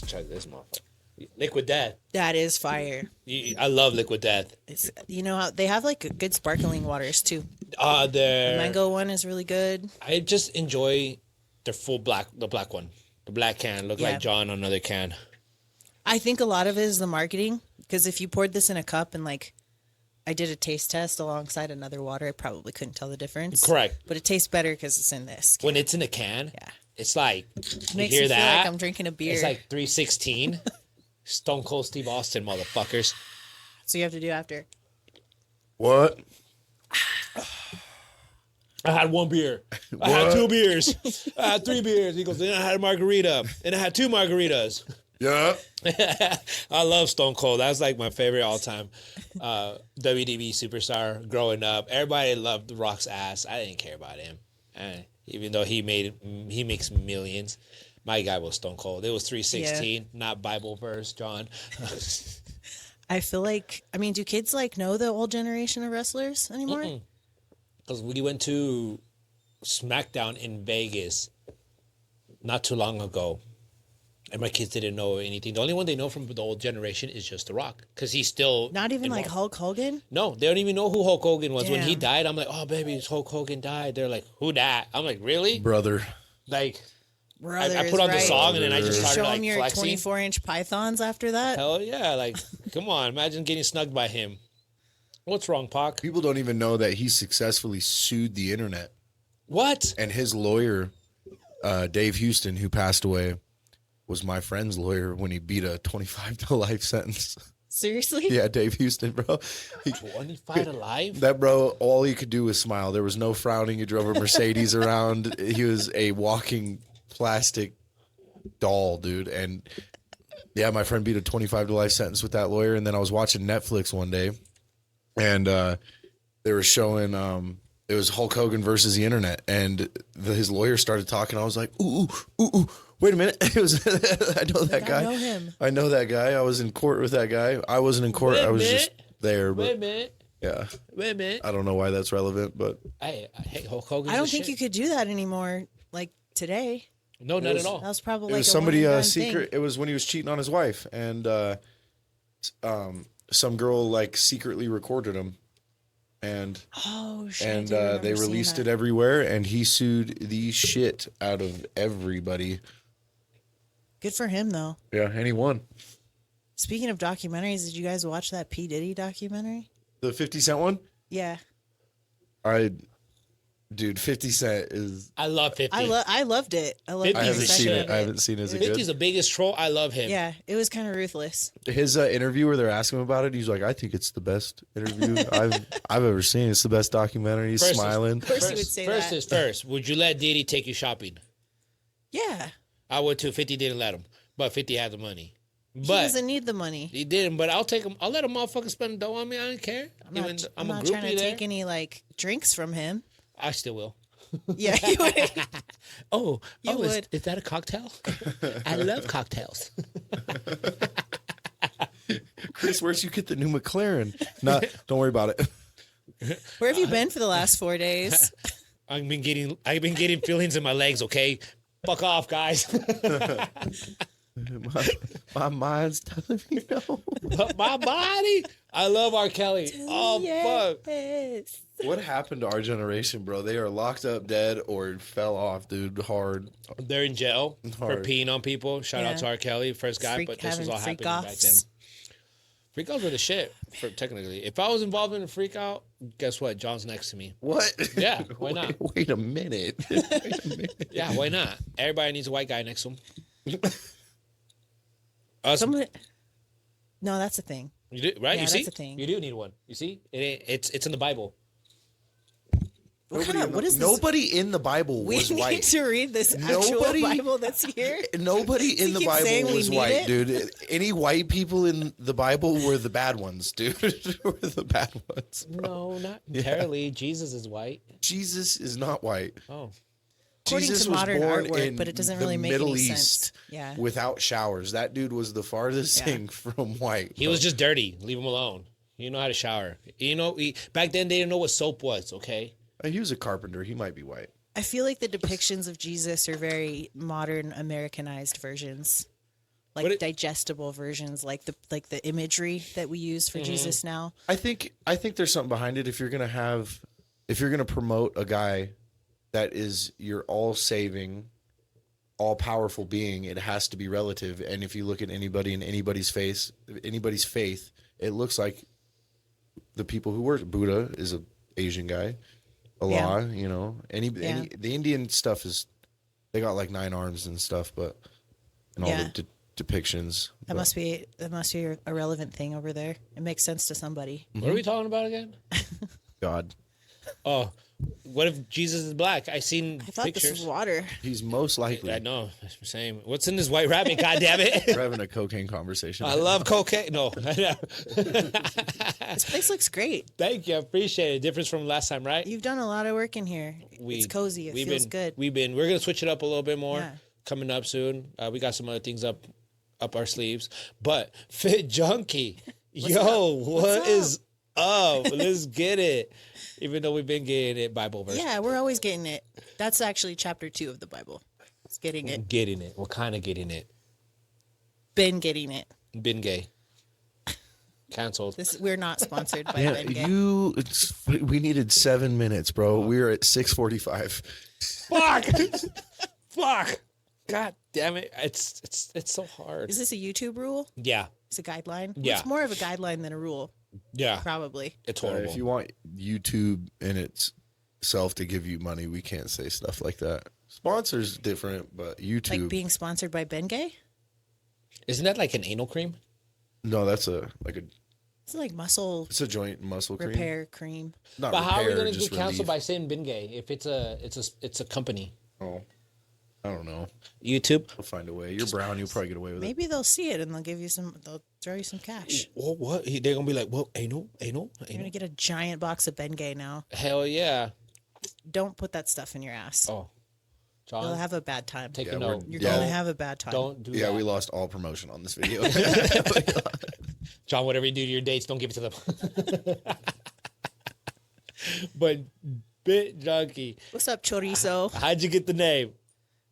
let's try this motherfucker. Liquid Death. That is fire. I love Liquid Death. It's, you know how they have like good sparkling waters too. The The mango one is really good. I just enjoy the black one. The black can look like John on another can. I think a lot of it is the marketing, because if you poured this in a cup and like I did a taste test alongside another water, I probably couldn't tell the difference. Correct. But it tastes better because it's in this can. When it's in a can, it's like you Makes hear me feel that? like I'm drinking a beer. It's like 316. Stone Cold Steve Austin, motherfuckers. So you have to do after. What? I had one beer. I had 2 beers. I had 3 beers. He goes, then I had a margarita. And I had 2 margaritas. Yeah. I love Stone Cold. That's like my favorite all-time WDB superstar growing up. Everybody loved The Rock's ass. I didn't care about him. Even though he makes millions. My guy was Stone Cold. It was 316, not Bible verse, John. I feel like, I mean, do kids like know the old generation of wrestlers anymore? Because we went to SmackDown in Vegas not too long ago, and my kids didn't know anything. The only one they know from the old generation is just The Rock, because he's still Not even involved. like Hulk Hogan? No, they don't even know who Hulk Hogan was. When he Damn. died, I'm like, oh, baby, Hulk Hogan died. They're like, who died? I'm like, really? Brother. Like, Brothers, I put on the right? song, and then I just started Show like him your flexing. 24-inch pythons after that. Hell yeah. Like, come on. Imagine getting snugged by him. What's wrong, Pac? People don't even know that he successfully sued the internet. What? And his lawyer, Dave Houston, who passed away, was my friend's lawyer when he beat a 25 to life sentence. Seriously? Yeah, Dave Houston, bro. 25 alive? That bro, all he could do was smile. There was no frowning. He drove a Mercedes around. He was a walking plastic doll, dude. And yeah, my friend beat a 25 to life sentence with that lawyer. And then I was watching Netflix one day, and they were showing it was Hulk Hogan versus the internet, and his lawyer started talking. I was like, ooh, wait a minute. It was I know that guy. I know him. I know that guy. I was in court with that guy. I wasn't in court. I was just there. But Wait a minute. yeah. Wait a minute. I don't know why that's relevant, but Hey, Hulk Hogan's I don't the think shit. you could do that anymore, like today. No, not at all. That was probably it like was a somebody one-and-done secret. thing. It was when he was cheating on his wife, and some girl like secretly recorded him, and Oh shit! and they released it everywhere, and he sued the shit out of everybody. Good for him, though. Yeah, and he won. Speaking of documentaries, did you guys watch that P. Diddy documentary? The 50 Cent one. Yeah, Dude, 50 Cent is. I love 50. I loved it. I loved 50's I the haven't the seen section it. of I haven't seen it. Is it 50's good? the biggest troll. I love him. Yeah, it was kind of ruthless. His interview where they're asking him about it, he's like, "I think it's the best interview I've ever seen. It's the best documentary." He's smiling. Of course he would say First that. is first. Would you let Diddy take you shopping? Yeah, I would too. 50 didn't let him, but 50 had the money. he But doesn't need the money. he didn't. But I'll take him. I'll let a motherfucker spend dough on me. I don't care. I'm not trying to take any like drinks from him. I still will. Yeah, you would. Oh, You is would. that a cocktail? I love cocktails. Chris, where'd you get the new McLaren? Nah, don't worry about it. Where have you been for the last 4 days? I've been getting feelings in my legs. Okay, fuck off, guys. My mind's telling me no. But my body. I love R. Kelly. Oh fuck. Yes. What happened to our generation, bro? They are locked up dead or fell off, dude, hard. They're in jail for Hard. peeing on people. Shout out Yeah. to R. Kelly, first guy, but this was Having all freak happening back then. offs. Freak outs were the shit, technically. If I was involved in a freak out, guess what? John's next to me. What? Yeah, why not? Wait a minute. Wait a minute. Yeah, why not? Everybody needs a white guy next to him. Us, Someone. No, that's a thing. you do, right? Yeah, you see? that's a thing. You do need one. You see? It's in the Bible. What is this? Nobody in the Bible We was need white. to read this actual Nobody- Bible that's here. Nobody in the keep saying Bible we was need white, it? dude. Any white people in the Bible were the bad ones, dude. were the bad ones. Bro. No, not entirely. Jesus is white. Jesus is not white. Oh. According Jesus to was modern born artwork, in but it doesn't the really make Middle any East sense. Yeah. without showers. That dude was the farthest Yeah. thing from white. He was just dirty. Leave him alone. You know how to shower. You know, back then they didn't know what soap was, okay? He was a carpenter. He might be white. I feel like the depictions of Jesus are very modern Americanized versions. like digestible versions, like the imagery that we use for Jesus now. I think there's something behind it. If you're gonna promote a guy that is your all saving, all powerful being, it has to be relative. And if you look at anybody in anybody's faith, it looks like the people who worship Buddha is a Asian guy. Allah, you know, any the Indian stuff is, they got like 9 arms and stuff, but and all the depictions. That must be a relevant thing over there. It makes sense to somebody. What are we talking about again? God. Oh, what if Jesus is black? I thought pictures. This was water. He's most likely. I know. That's what I'm saying. What's in this white rabbit? God damn it! We're having a cocaine conversation. I love cocaine. No. This place looks great. Thank you. I appreciate it. Difference from last time, right? You've done a lot of work in here. It's cozy. It feels good. We're gonna switch it up a little bit more. Coming up soon. We got some other things up our sleeves. But Fit Junkie, what is up? Let's get it. Even though we've been getting it Bible verse. Yeah, we're always getting it. That's actually chapter 2 of the Bible. It's getting it. Getting it. What kind of getting it? Been getting it. Been gay. Canceled. We're not sponsored by Ben Gay. We needed 7 minutes, bro. We were at 6:45. Fuck. God damn it. It's so hard. Is this a YouTube rule? Yeah. It's a guideline? Yeah. It's more of a guideline than a rule. Yeah. Probably. It's horrible. If you want YouTube in itself to give you money, we can't say stuff like that. Sponsors different, but YouTube. Like being sponsored by Ben Gay? Isn't that like an anal cream? No, that's It's like muscle. It's a joint muscle cream. Repair cream. Not but repair, how are we going to just get canceled relief. by saying bin gay if it's a company? Oh, I don't know. YouTube. We'll find a way. You're brown. You'll probably get away with it. Maybe they'll see it and they'll throw you some cash. Well, what? They're going to be like, well, anal. You're going to get a giant box of Ben Gay now. Hell yeah. Don't put that stuff in your ass. Oh. John, you'll have a bad time. Take a note. You're going to have a bad time. Don't do that. Yeah, we lost all promotion on this video. John, whatever you do to your dates, don't give it to them. But Fit Junkie. What's up, chorizo? How'd you get the name?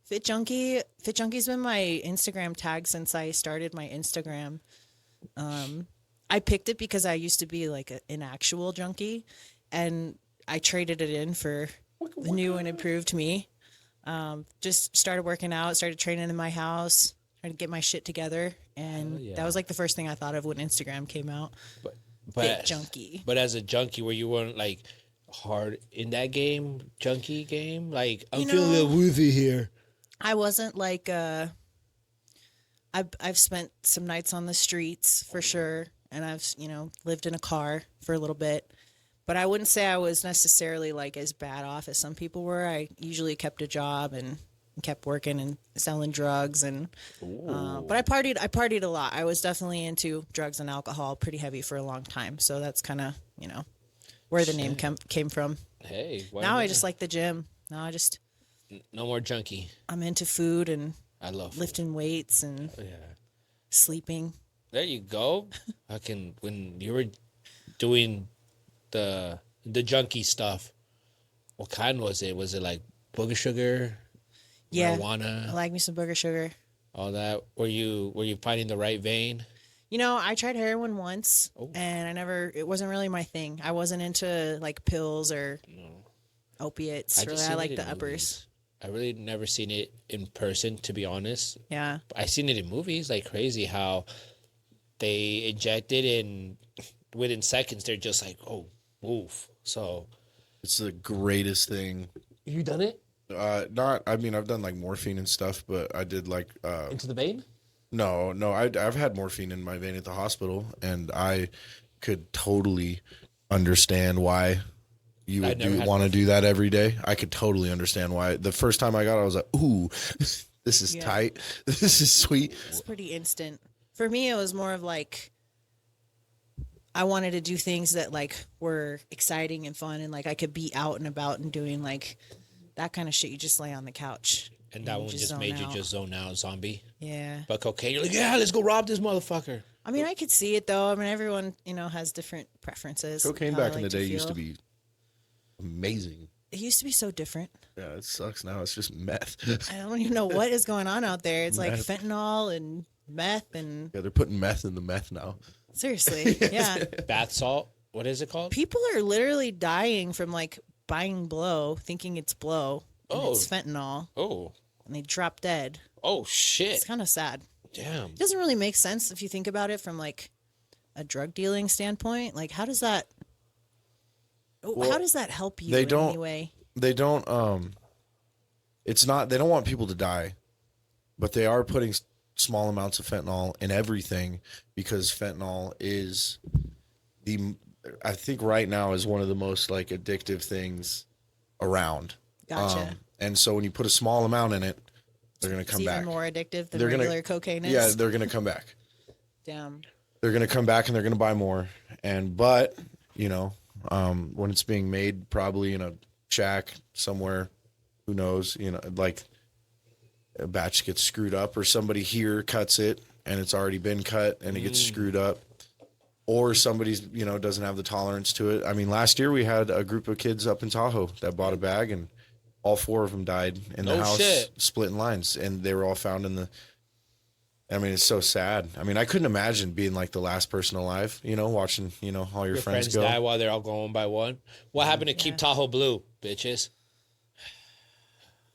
Fit Junkie. Fit Junkie's been my Instagram tag since I started my Instagram. I picked it because I used to be like an actual junkie, and I traded it in for the new and improved me. Just started working out, started training in my house, trying to get my shit together, and that was like the first thing I thought of when Instagram came out. Fit Junkie. But as a junkie, where you weren't like hard in that junkie game, like I'm feeling a little woozy here. I wasn't like I've spent some nights on the streets for sure, and I've lived in a car for a little bit, but I wouldn't say I was necessarily like as bad off as some people were. I usually kept a job and kept working and selling drugs, and but I partied a lot. I was definitely into drugs and alcohol pretty heavy for a long time, so that's kind of where the name came from. Hey, now I just like the gym. Now I just no more junkie. I'm into food, and I love lifting weights and sleeping. There you go. When you were doing the junkie stuff, what kind was it? Was it like booger sugar? Yeah, marijuana? I like me some booger sugar. All that. Were you finding the right vein? I tried heroin once, and it wasn't really my thing. I wasn't into like pills or opiates. I like the uppers. I really never seen it in person, to be honest. Yeah. I seen it in movies, like crazy how they inject it and within seconds they're just like, oh, oof. So it's the greatest thing. You done it? I've done like morphine and stuff, but I did like into the vein? No, I've had morphine in my vein at the hospital, and I could totally understand why you would want to do that every day. I could totally understand why. The first time I got it, I was like, ooh, this is tight. This is sweet. It's pretty instant. For me, it was more of like, I wanted to do things that like were exciting and fun, and like I could be out and about and doing like that kind of shit. You just lay on the couch. And that one just made you just zone out, zombie. Yeah. But cocaine, you're like, yeah, let's go rob this motherfucker. I mean, I could see it though. I mean, everyone, has different preferences. Cocaine back in the day used to be amazing. It used to be so different. Yeah, it sucks now. It's just meth. I don't even know what is going on out there. It's meth. Like fentanyl and meth and Yeah, they're putting meth in the meth now. seriously, yeah. Bath salt. What is it called? People are literally dying from like buying blow, thinking it's blow, and it's fentanyl, Oh. and they drop dead. Oh shit. It's kind of sad. Damn. It doesn't really make sense if you think about it from like a drug dealing standpoint. Like, how does that help you in any way? They don't. It's not. They don't want people to die, but they are putting small amounts of fentanyl in everything because fentanyl is I think right now is one of the most like addictive things around. Gotcha. And so when you put a small amount in it, they're going to come back. Even more addictive than regular cocaine is. Yeah, they're going to come back. Damn. They're going to come back and they're going to buy more. But you know, when it's being made probably in a shack somewhere, who knows, you know, like a batch gets screwed up or somebody here cuts it and it's already been cut and it gets screwed up, or somebody's, you know, doesn't have the tolerance to it. I mean, last year we had a group of kids up in Tahoe that bought a bag and all 4 of them died in the house, split in lines, and they were all found in the, I mean, it's so sad. I mean, I couldn't imagine being like the last person alive, you know, watching, you know, all your friends go. Die while they're all going by one. What happened to keep Tahoe blue, bitches?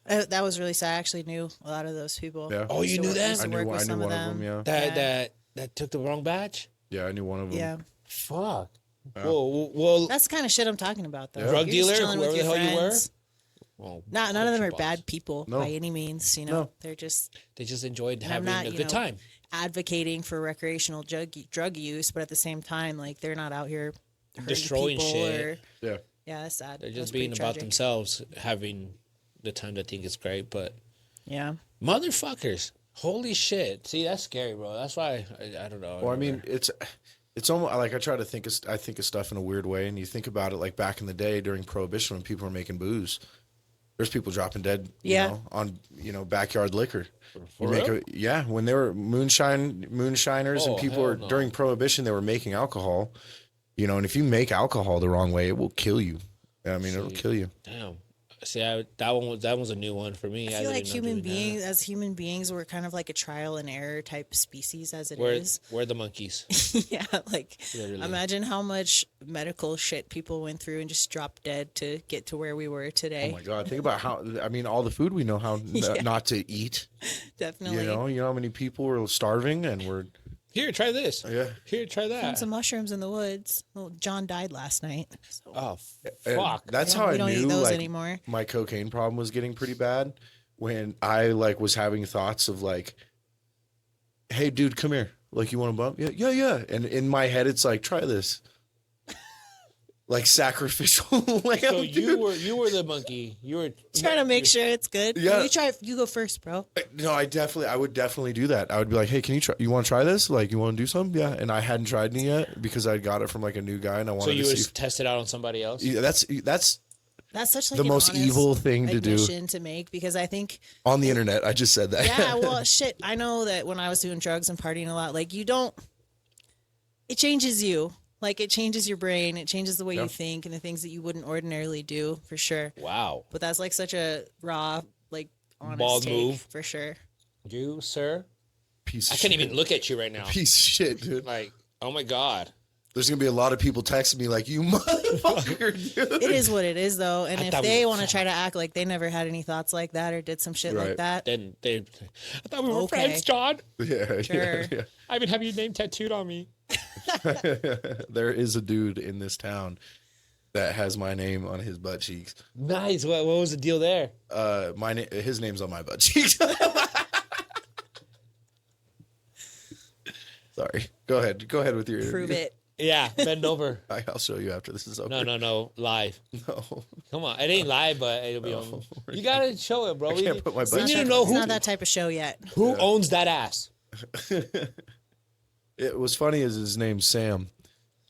That was really sad. I actually knew a lot of those people. Yeah. Oh, you knew them? I knew one of them, yeah. That took the wrong batch? Yeah, I knew one of them. Yeah. Fuck. Yeah. Well, that's the kind of shit I'm talking about, though. Drug You're just dealer, chilling with whoever the your hell you were? friends. well, None of them are bad people No. by any means. You know, No. they just enjoyed having a good time. Advocating for recreational drug use, but at the same time, like, they're not out here hurting Destroying people shit. Yeah. Yeah, that's sad. They're That just was pretty being about tragic. themselves, having the time they think is great, but Yeah. motherfuckers, holy shit! See, that's scary, bro. That's why I don't know. Well, I mean, it's almost like I try to think of stuff in a weird way, and you think about it like back in the day during Prohibition when people were making booze. There's people dropping dead, you know, on backyard liquor. When they were moonshiners, and people were during Prohibition, they were making alcohol, you know, and if you make alcohol the wrong way, it will kill you. I mean, it'll kill you. Damn. See, that was a new one for me. I feel like human beings, we're kind of like a trial and error type species as it is. We're the monkeys. Yeah, like literally. Imagine how much medical shit people went through and just dropped dead to get to where we were today. Oh my God! Think about all the food we know how not to eat. Definitely. You know how many people were starving and were. Here, try this. Yeah. Here, try that. Found some mushrooms in the woods. Well, John died last night. So. Oh, fuck. That's how I knew eat those anymore. My cocaine problem was getting pretty bad when I was having thoughts of like, hey, dude, come here. Like, you want a bump? Yeah. And in my head, it's like, try this. Like sacrificial lamb. So you were the monkey. You were trying to make sure it's good. Yeah. You go first, bro. No, I would definitely do that. I would be like, hey, you want to try this? Like, you want to do something? Yeah. And I hadn't tried any yet because I got it from like a new guy and I wanted to see. So you would test it out on somebody else? Yeah, that's such like the most evil thing to do to make, because I think on the internet. I just said that. Yeah, well, shit. I know that when I was doing drugs and partying a lot, like it changes you. Like, it changes your brain. It changes the way you think and the things that you wouldn't ordinarily do, for sure. Wow. But that's like such a raw, like, honest bald move, for sure. You, sir? Piece of shit. I can't even look at you right now. Piece of shit, dude. Like, oh my God. There's going to be a lot of people texting me like, you motherfucker, dude. It is what it is, though. And if they want to try to act like they never had any thoughts like that or did some shit like that. Then I thought we were friends, John. Yeah, sure. Yeah. I even have your name tattooed on me. There is a dude in this town that has my name on his butt cheeks. Nice. What was the deal there? His name's on my butt cheeks. Sorry. Go ahead with your prove it. Yeah, bend over. I'll show you after this is over. No, live. No. Come on, it ain't live, but it'll be on. You gotta show it, bro. I can't put my butt. We need to know who. It's not that type of show yet. Who owns that ass? It was funny is his name's Sam,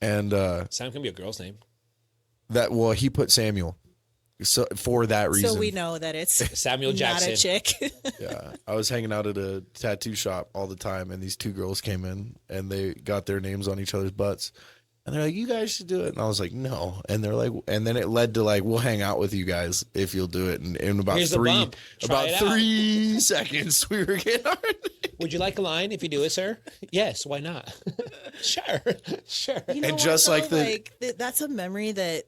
and Sam can be a girl's name. He put Samuel, so for that reason. So we know that it's Samuel Jackson, not a chick. Yeah, I was hanging out at a tattoo shop all the time, and these 2 girls came in, and they got their names on each other's butts, and they're like, "You guys should do it," and I was like, "No," and they're like, and then it led to like, "We'll hang out with you guys if you'll do it," and in about Here's 3 seconds, we were getting our Would you like a line if you do it, sir? Yes, why not? Sure. You know And what, just though? like the- that's a memory that,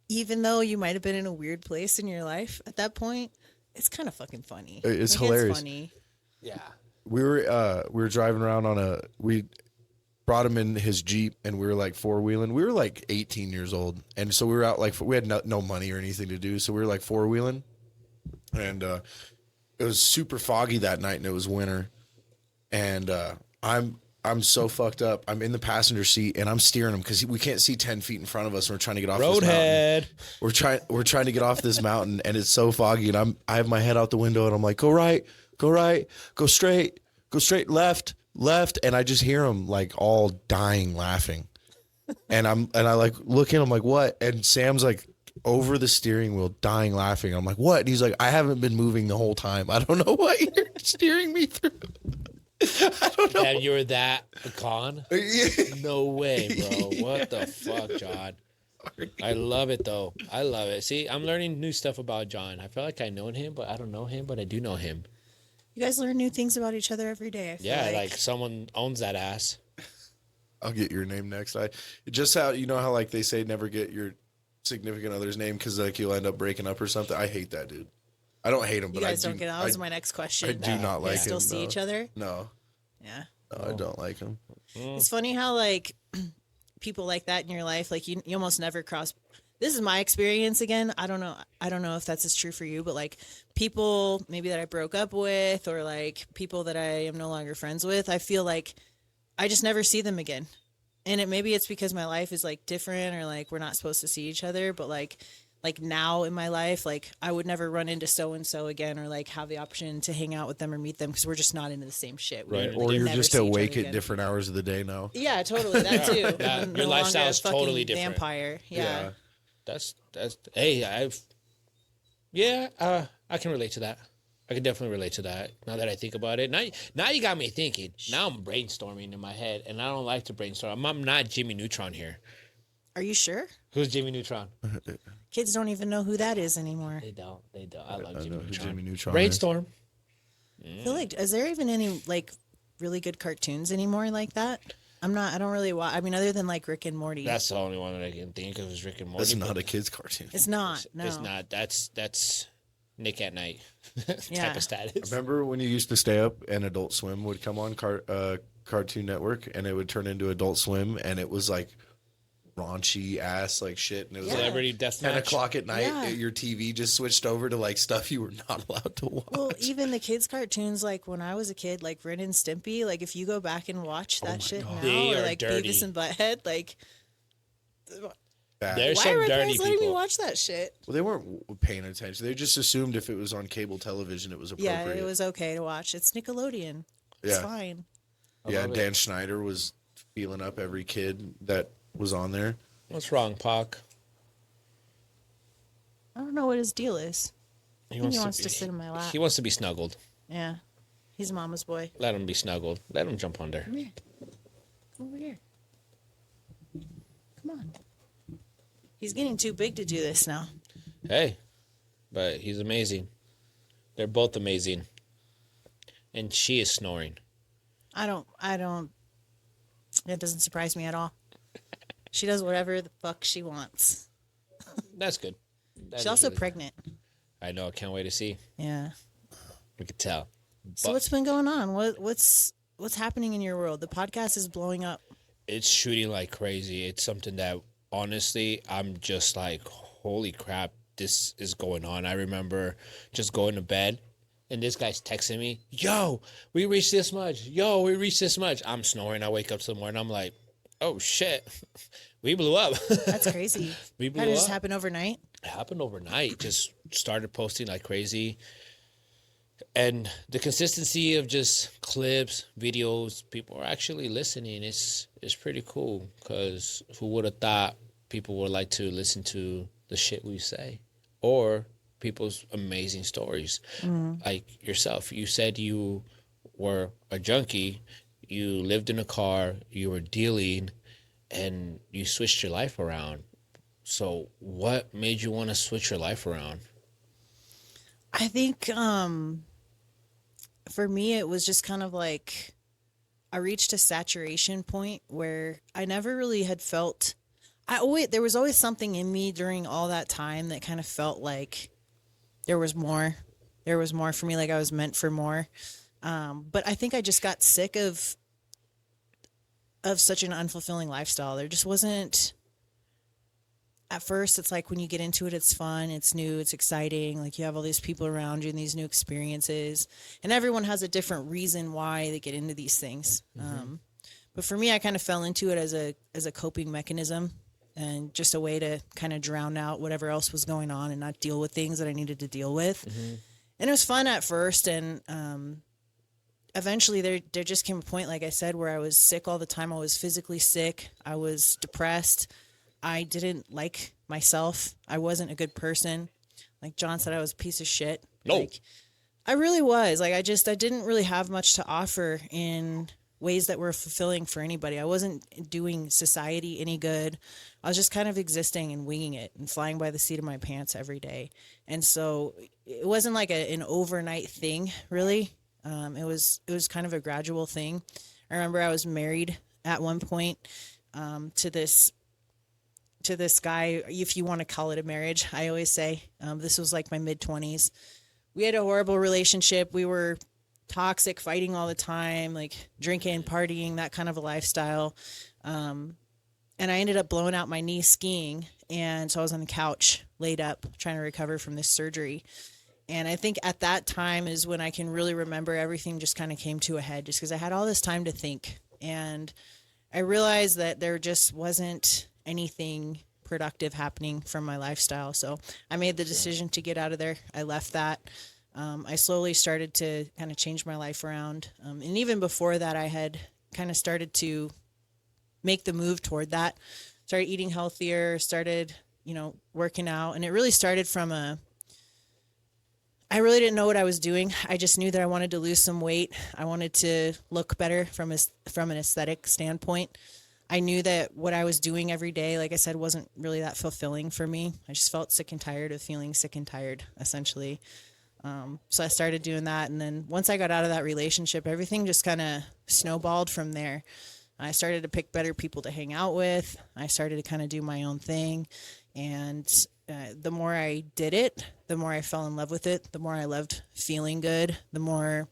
even though you might have been in a weird place in your life at that point, it's kind of fucking funny. It's Like, hilarious. It's funny. Yeah. We were driving around we brought him in his Jeep and we were like four-wheeling. We were like 18 years old. And so we were out like, we had no money or anything to do. So we were like four-wheeling and it was super foggy that night and it was winter. And I'm so fucked up. I'm in the passenger seat and I'm steering him because we can't see 10 feet in front of us. And we're trying to get off this mountain. Roadhead. We're trying to get off this mountain and it's so foggy and I have my head out the window and I'm like, go right, go straight, left. And I just hear him like all dying laughing. And I like look in, I'm like, what? And Sam's like over the steering wheel dying laughing. I'm like, what? And he's like, I haven't been moving the whole time. I don't know what you're steering me through. I don't know. And you were that gone? No way, bro. What the fuck, John? I love it, though. I love it. See, I'm learning new stuff about John. I feel like I know him, but I don't know him, but I do know him. You guys learn new things about each other every day. I feel Yeah, like someone owns that ass. I'll get your name next. Just how, you know how like they say never get your significant other's name because like you'll end up breaking up or something. I hate that dude. I don't hate him, You but guys don't get it. That was my next question. I do not like him. Still see no. each other? No, Yeah. I don't like him. It's funny how like people like that in your life, like you almost never cross. This is my experience again. I don't know if that's as true for you, but like people maybe that I broke up with or like people that I am no longer friends with, I feel like I just never see them again. And maybe it's because my life is like different or like we're not supposed to see each other, but like now in my life, like I would never run into so-and-so again or like have the option to hang out with them or meet them because we're just not into the same shit. Right. Or you're never just see each awake other at again. different hours of the day now. Yeah, totally. That too. Yeah, I'm your no lifestyle longer a is fucking totally different. Vampire. Yeah. That's hey, I can relate to that. I can definitely relate to that. Now that I think about it, now you got me thinking. Now I'm brainstorming in my head, and I don't like to brainstorm. I'm not Jimmy Neutron here. Are you sure? Who's Jimmy Neutron? Kids don't even know who that is anymore. They don't. I love I Jimmy know who Neutron. Jimmy Neutron is. Brainstorm. I feel like, is there even any like really good cartoons anymore like that? I don't really watch. I mean, other than like Rick and Morty. That's the only one that I can think of is Rick and Morty. That's not a kid's cartoon. It's not. No. It's not. That's Nick at Night Yeah. type of status. Remember when you used to stay up and Adult Swim would come on Cartoon Network and it would turn into Adult Swim and it was like raunchy ass like shit and it was like Celebrity Deathmatch. 10 o'clock at night. Yeah. Your TV just switched over to like stuff you were not allowed to watch. Well, even the kids' cartoons, like when I was a kid, like Ren and Stimpy, like if you go back and watch that shit now, They or are like dirty. Beavis and Butthead, like Bad. There's why some are my dirty parents letting me people. watch that shit? Well, they weren't paying attention. They just assumed if it was on cable television, it was appropriate. Yeah, it was okay to watch. It's Nickelodeon. It's Yeah. fine. Yeah, love it. Dan Schneider was feeling up every kid that was on there. What's wrong, Pac? I don't know what his deal is. He wants to sit in my lap. He wants to be snuggled. Yeah, he's mama's boy. Let him be snuggled. Let him jump under. Come here. Come over here. Come on. He's getting too big to do this now. Hey, but he's amazing. They're both amazing. And she is snoring. I don't. It doesn't surprise me at all. She does whatever the fuck she wants. That's good. That She's is also really- pregnant. I know. I can't wait to see. Yeah. We could tell. So But what's been going on? What's happening in your world? The podcast is blowing up. it's shooting like crazy. It's something that, honestly, I'm just like, holy crap, this is going on. I remember just going to bed, and this guy's texting me, yo, we reached this much. Yo, we reached this much. I'm snoring. I wake up somewhere, and I'm like, oh, shit. We blew up. That's crazy. We blew How did it just up. happen overnight? It happened overnight. Just started posting like crazy. And the consistency of just clips, videos, people are actually listening. It's pretty cool, because who would have thought people would like to listen to the shit we say, or people's amazing stories. Like yourself, you said you were a junkie, you lived in a car, you were dealing, and you switched your life around. So what made you want to switch your life around? I think for me, it was just kind of like I reached a saturation point where I never really had felt. There was always something in me during all that time that kind of felt like there was more. There was more for me, like I was meant for more. But I think I just got sick of such an unfulfilling lifestyle. There just wasn't. At first, it's like when you get into it, it's fun, it's new, it's exciting. Like you have all these people around you and these new experiences, and everyone has a different reason why they get into these things. But for me, I kind of fell into it as a coping mechanism and just a way to kind of drown out whatever else was going on and not deal with things that I needed to deal with. And it was fun at first, and eventually there just came a point, like I said, where I was sick all the time. I was physically sick. I was depressed. I didn't like myself. I wasn't a good person. Like John said, I was a piece of shit. No. Like, I really was. Like I didn't really have much to offer in ways that were fulfilling for anybody. I wasn't doing society any good. I was just kind of existing and winging it and flying by the seat of my pants every day. And so it wasn't like an overnight thing, really. It was kind of a gradual thing. I remember I was married at one point to this guy, if you want to call it a marriage. I always say this was like my mid-20s. We had a horrible relationship. We were toxic, fighting all the time, like drinking, partying, that kind of a lifestyle. And I ended up blowing out my knee skiing. And so I was on the couch, laid up, trying to recover from this surgery. And I think at that time is when I can really remember everything just kind of came to a head, just because I had all this time to think. And I realized that there just wasn't anything productive happening from my lifestyle. So I made the decision to get out of there. I left that. I slowly started to kind of change my life around. And even before that, I had kind of started to make the move toward that. Started eating healthier, started, working out. And it really started from I really didn't know what I was doing. I just knew that I wanted to lose some weight. I wanted to look better from an aesthetic standpoint. I knew that what I was doing every day, like I said, wasn't really that fulfilling for me. I just felt sick and tired of feeling sick and tired, essentially. So I started doing that. And then once I got out of that relationship, everything just kind of snowballed from there. I started to pick better people to hang out with. I started to kind of do my own thing. And the more I did it, the more I fell in love with it, the more I loved feeling good, the more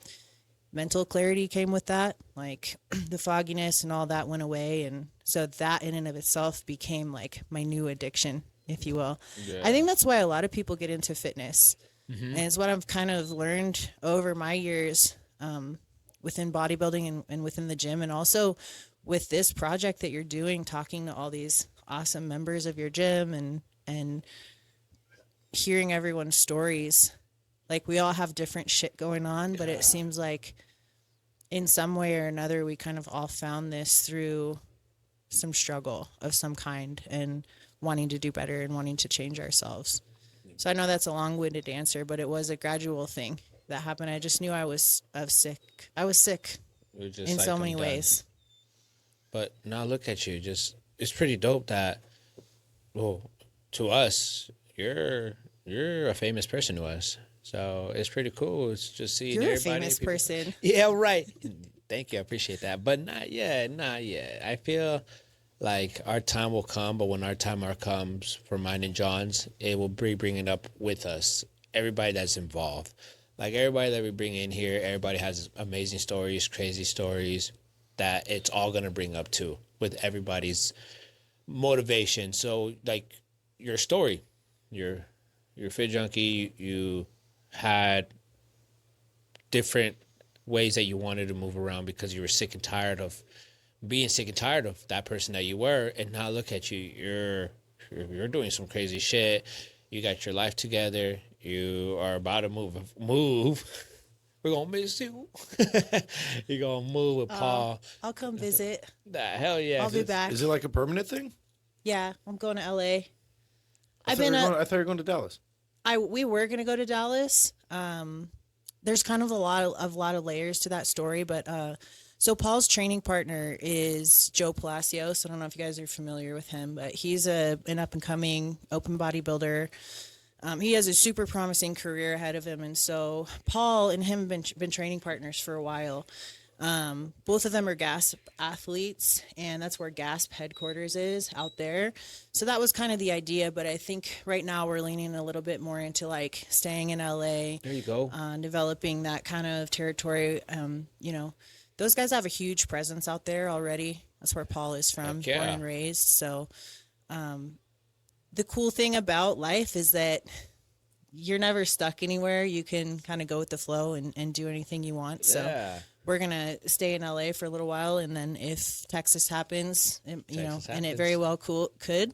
mental clarity came with that. Like the fogginess and all that went away. And so that in and of itself became like my new addiction, if you will. Yeah. I think that's why a lot of people get into fitness. And it's what I've kind of learned over my years within bodybuilding and within the gym, and also with this project that you're doing, talking to all these awesome members of your gym and hearing everyone's stories. Like we all have different shit going on, but it seems like in some way or another, we kind of all found this through some struggle of some kind and wanting to do better and wanting to change ourselves. So I know that's a long-winded answer, but it was a gradual thing that happened. I just knew I was sick. I was sick in so many ways. But now look at you. It's pretty dope that, well, to us, you're a famous person to us. So it's pretty cool. It's just seeing you're everybody. You're a famous person. Yeah, right. Thank you. I appreciate that. But not yet. I feel like our time will come, but when our time comes for mine and John's, it will be bringing up with us everybody that's involved. Like everybody that we bring in here, everybody has amazing stories, crazy stories that it's all going to bring up too with everybody's motivation. So like your story, you're Fit Junkie, you had different ways that you wanted to move around because you were sick and tired of being sick and tired of that person that you were, and now look at you. You're doing some crazy shit. You got your life together. You are about to move. We're gonna miss you. You're gonna move with Paul. I'll come visit. Hell yeah! I'll be back. Is it like a permanent thing? Yeah, I'm going to LA. I thought you were going to Dallas. We were gonna go to Dallas. There's kind of a lot of layers to that story, but so Paul's training partner is Joe Palacios. I don't know if you guys are familiar with him, but he's an up and coming open bodybuilder. He has a super promising career ahead of him, and so Paul and him been training partners for a while. Both of them are Gasp athletes, and that's where Gasp headquarters is out there. So that was kind of the idea, but I think right now we're leaning a little bit more into like staying in LA. There you go. Developing that kind of territory. You know, those guys have a huge presence out there already. That's where Paul is from, Heck yeah. born and raised. So, the cool thing about life is that you're never stuck anywhere. You can kind of go with the flow and do anything you want. So Yeah. we're going to stay in LA for a little while. And then if Texas happens, and it happens. very well could.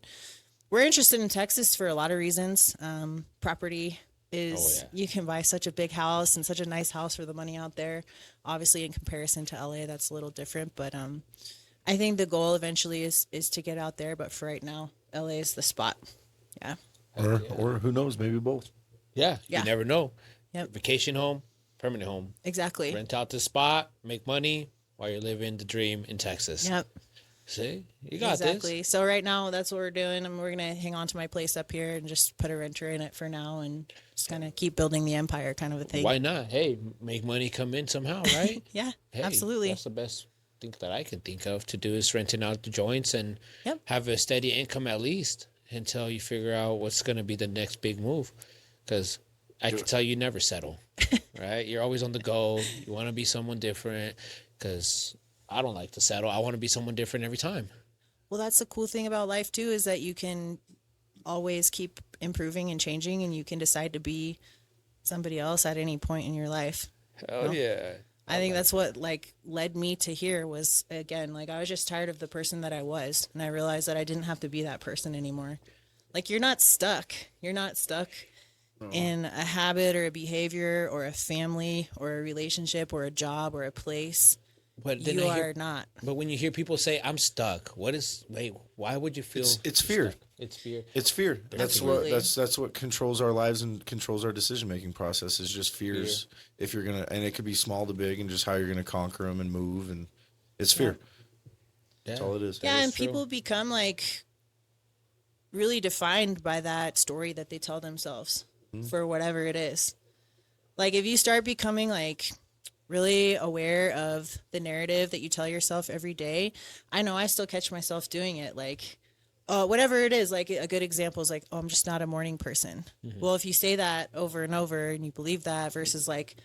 We're interested in Texas for a lot of reasons. Property is, you can buy such a big house and such a nice house for the money out there. Obviously, in comparison to LA, that's a little different. But I think the goal eventually is to get out there. But for right now, LA is the spot. Yeah. Or who knows, maybe both. Yeah. Yeah. You never know. Yep. Vacation home, permanent home. Exactly. Rent out the spot, make money while you're living the dream in Texas. Yep. See, you got Exactly. this. So right now, that's what we're doing, and we're gonna hang on to my place up here and just put a renter in it for now, and just kind of keep building the empire, kind of a thing. Why not? Hey, make money come in somehow, right? Yeah, Hey, absolutely. That's the best thing that I can think of to do is renting out the joints and Yep. have a steady income at least until you figure out what's going to be the next big move. Because I can tell you never settle, right? You're always on the go. You want to be someone different because I don't like to settle. I want to be someone different every time. Well, that's the cool thing about life too, is that you can always keep improving and changing, and you can decide to be somebody else at any point in your life. Oh, yeah. I think that's what like led me to here was, again, like I was just tired of the person that I was, and I realized that I didn't have to be that person anymore. Like you're not stuck. You're not stuck in a habit or a behavior or a family or a relationship or a job or a place. But then You I hear, are not. But when you hear people say, I'm stuck, why would you feel It's fear. stuck? It's fear. It's fear. Absolutely. That's what controls our lives and controls our decision making process. Is just fears. If you're gonna, and it could be small to big, and just how you're gonna conquer them and move, and it's fear. That's all it is. Yeah, is and true. people become like really defined by that story that they tell themselves for whatever it is. Like if you start becoming like really aware of the narrative that you tell yourself every day, I know I still catch myself doing it. Like, whatever it is, like a good example is like, oh, I'm just not a morning person. Well, if you say that over and over and you believe that versus like,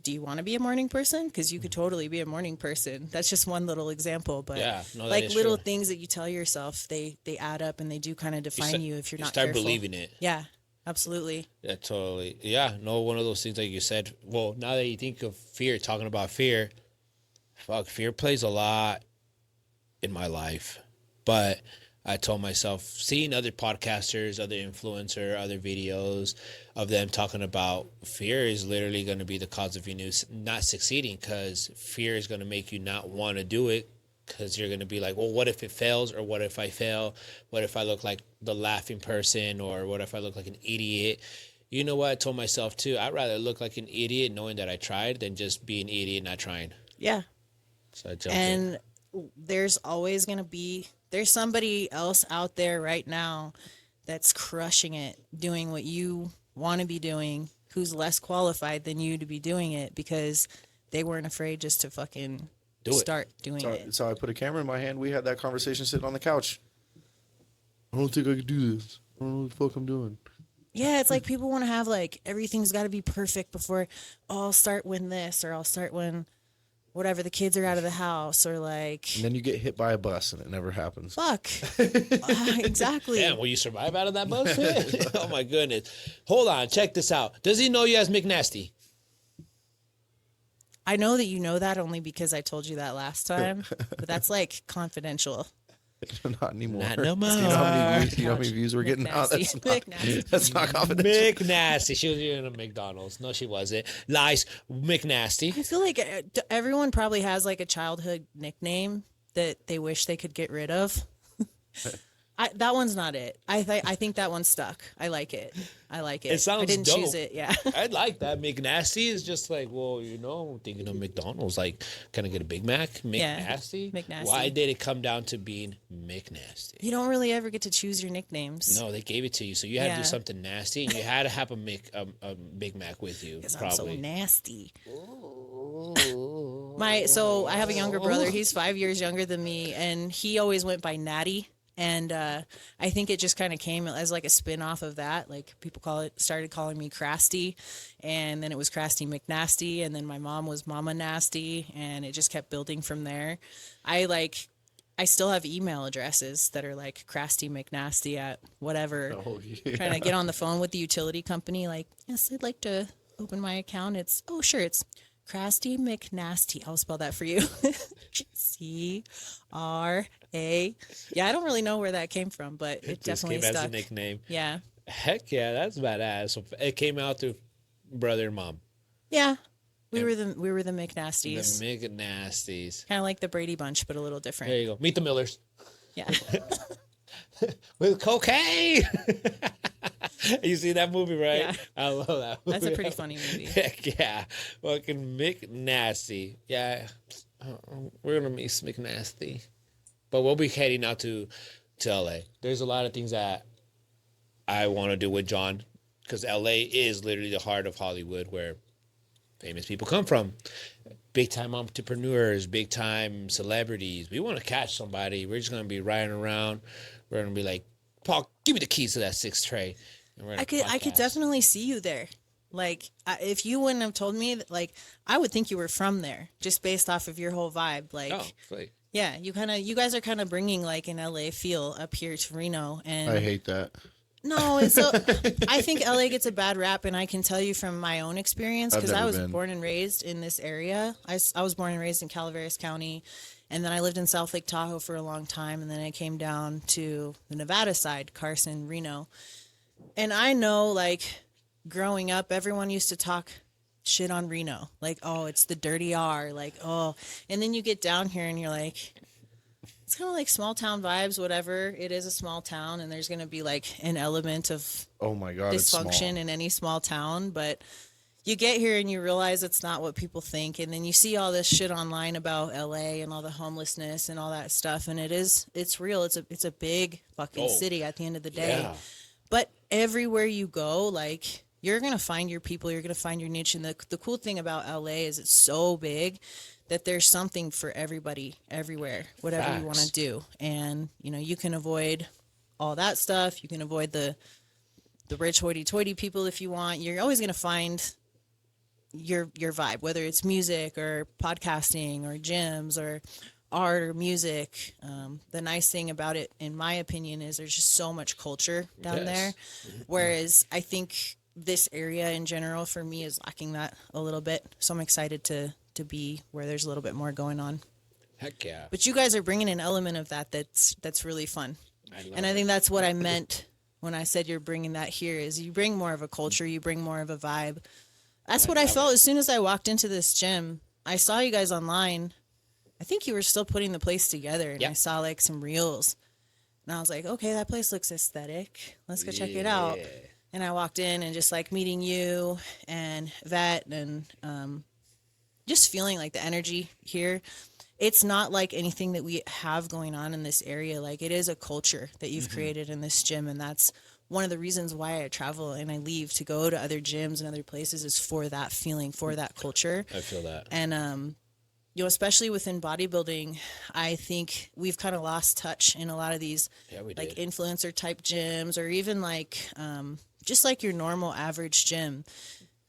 do you want to be a morning person? Because you could totally be a morning person. That's just one little example, but Yeah, no, that like is little true. things that you tell yourself, they add up and they do kind of define you if you're not start careful. believing it. Yeah, absolutely. Yeah, totally. Yeah, no, one of those things like you said. Well, now that you think of fear, talking about fear, fear plays a lot in my life. But I told myself, seeing other podcasters, other influencer, other videos of them talking about fear is literally going to be the cause of you not succeeding, because fear is going to make you not want to do it, because you're going to be like, well, what if it fails? Or what if I fail? What if I look like the laughing person? Or what if I look like an idiot? You know what I told myself too? I'd rather look like an idiot knowing that I tried than just be an idiot not trying. Yeah. So I jumped in. And there's always going to be, there's somebody else out there right now that's crushing it, doing what you want to be doing, who's less qualified than you to be doing it because they weren't afraid just to fucking start doing it. That's how I put a camera in my hand. We had that conversation sitting on the couch. I don't think I could do this. I don't know what the fuck I'm doing. Yeah, it's like people want to have like everything's got to be perfect before, oh, I'll start when this or I'll start when whatever the kids are out of the house or like. And then you get hit by a bus and it never happens. Fuck. Exactly. Damn, will you survive out of that bus? Oh my goodness. Hold on, check this out. Does he know you as McNasty? I know that you know that only because I told you that last time, but that's like confidential. Not anymore. Not no more. You know how many views we're getting now? That's not confidential. McNasty. She was in a McDonald's. No, she wasn't. Lies. McNasty. I feel like everyone probably has like a childhood nickname that they wish they could get rid of. That one's not it. I think that one's stuck. I like it. It sounds I didn't dope. choose it. Yeah. I like that. McNasty is just like, well, thinking of McDonald's, like, can I get a Big Mac? McNasty? McNasty. Why did it come down to being McNasty? You don't really ever get to choose your nicknames. No, they gave it to you, so you had to do something nasty, and you had to have a Big Mac with you. Because I'm Probably. so nasty. So I have a younger brother. He's 5 years younger than me, and he always went by Natty. And I think it just kind of came as like a spin-off of that. Like people started calling me Crasty, and then it was Crasty McNasty, and then my mom was Mama Nasty, and it just kept building from there. I still have email addresses that are like Crasty McNasty at whatever. Oh, yeah. Trying to get on the phone with the utility company. Like, yes, I'd like to open my account. It's Crasty McNasty. I'll spell that for you. CRA. Yeah, I don't really know where that came from, but it definitely came stuck. as a nickname. Yeah. Heck yeah, that's badass. So it came out through brother and mom. Yeah. We were the McNasties. The McNasties. Kind of like the Brady Bunch, but a little different. There you go. Meet the Millers. Yeah. With cocaine. You see that movie, right? Yeah. I love that movie. That's a pretty funny movie. Heck yeah. Fucking McNasty. Yeah. We're going to miss McNasty. But we'll be heading out to LA. There's a lot of things that I want to do with John, because LA is literally the heart of Hollywood, where famous people come from. Big time entrepreneurs, big time celebrities. We want to catch somebody. We're just going to be riding around. We're going to be like, Paul, give me the keys to that 6 tray. And we're I could definitely see you there. Like, if you wouldn't have told me, like, I would think you were from there just based off of your whole vibe. Like, yeah, you guys are kind of bringing like an LA feel up here to Reno. And I hate that. No, I think LA gets a bad rap, and I can tell you from my own experience, because I was born and raised in this area. I was born and raised in Calaveras County, and then I lived in South Lake Tahoe for a long time, and then I came down to the Nevada side, Carson, Reno. And I know, like, growing up, everyone used to talk shit on Reno. Like, oh, it's the dirty R. Like, oh. And then you get down here, and you're like, it's kind of like small town vibes, whatever. It is a small town, and there's going to be like an element of oh my God, dysfunction in any small town. But you get here and you realize it's not what people think. And then you see all this shit online about LA and all the homelessness and all that stuff. And it's real. It's a big fucking city at the end of the day. Yeah. But everywhere you go, like, you're going to find your people, you're going to find your niche. And the cool thing about LA is it's so big that there's something for everybody, everywhere, whatever you want to do. And, you can avoid all that stuff. You can avoid the rich hoity-toity people if you want. You're always going to find your vibe, whether it's music or podcasting or gyms or art or music. The nice thing about it, in my opinion, is there's just so much culture down there. Whereas I think this area in general for me is lacking that a little bit. So I'm excited to be where there's a little bit more going on. Heck yeah. But you guys are bringing an element of that's really fun. I think that's what I meant when I said you're bringing that here, is you bring more of a culture, you bring more of a vibe. That's what I felt as soon as I walked into this gym. I saw you guys online. I think you were still putting the place together, and I saw like some reels. And I was like, okay, that place looks aesthetic. Let's go check it out. And I walked in and just like meeting you and Vet and just feeling like the energy here. It's not like anything that we have going on in this area. Like, it is a culture that you've created in this gym. And that's one of the reasons why I travel and I leave to go to other gyms and other places, is for that feeling, for that culture. I feel that. And, especially within bodybuilding, I think we've kind of lost touch in a lot of these like influencer type gyms, or even like just like your normal average gym.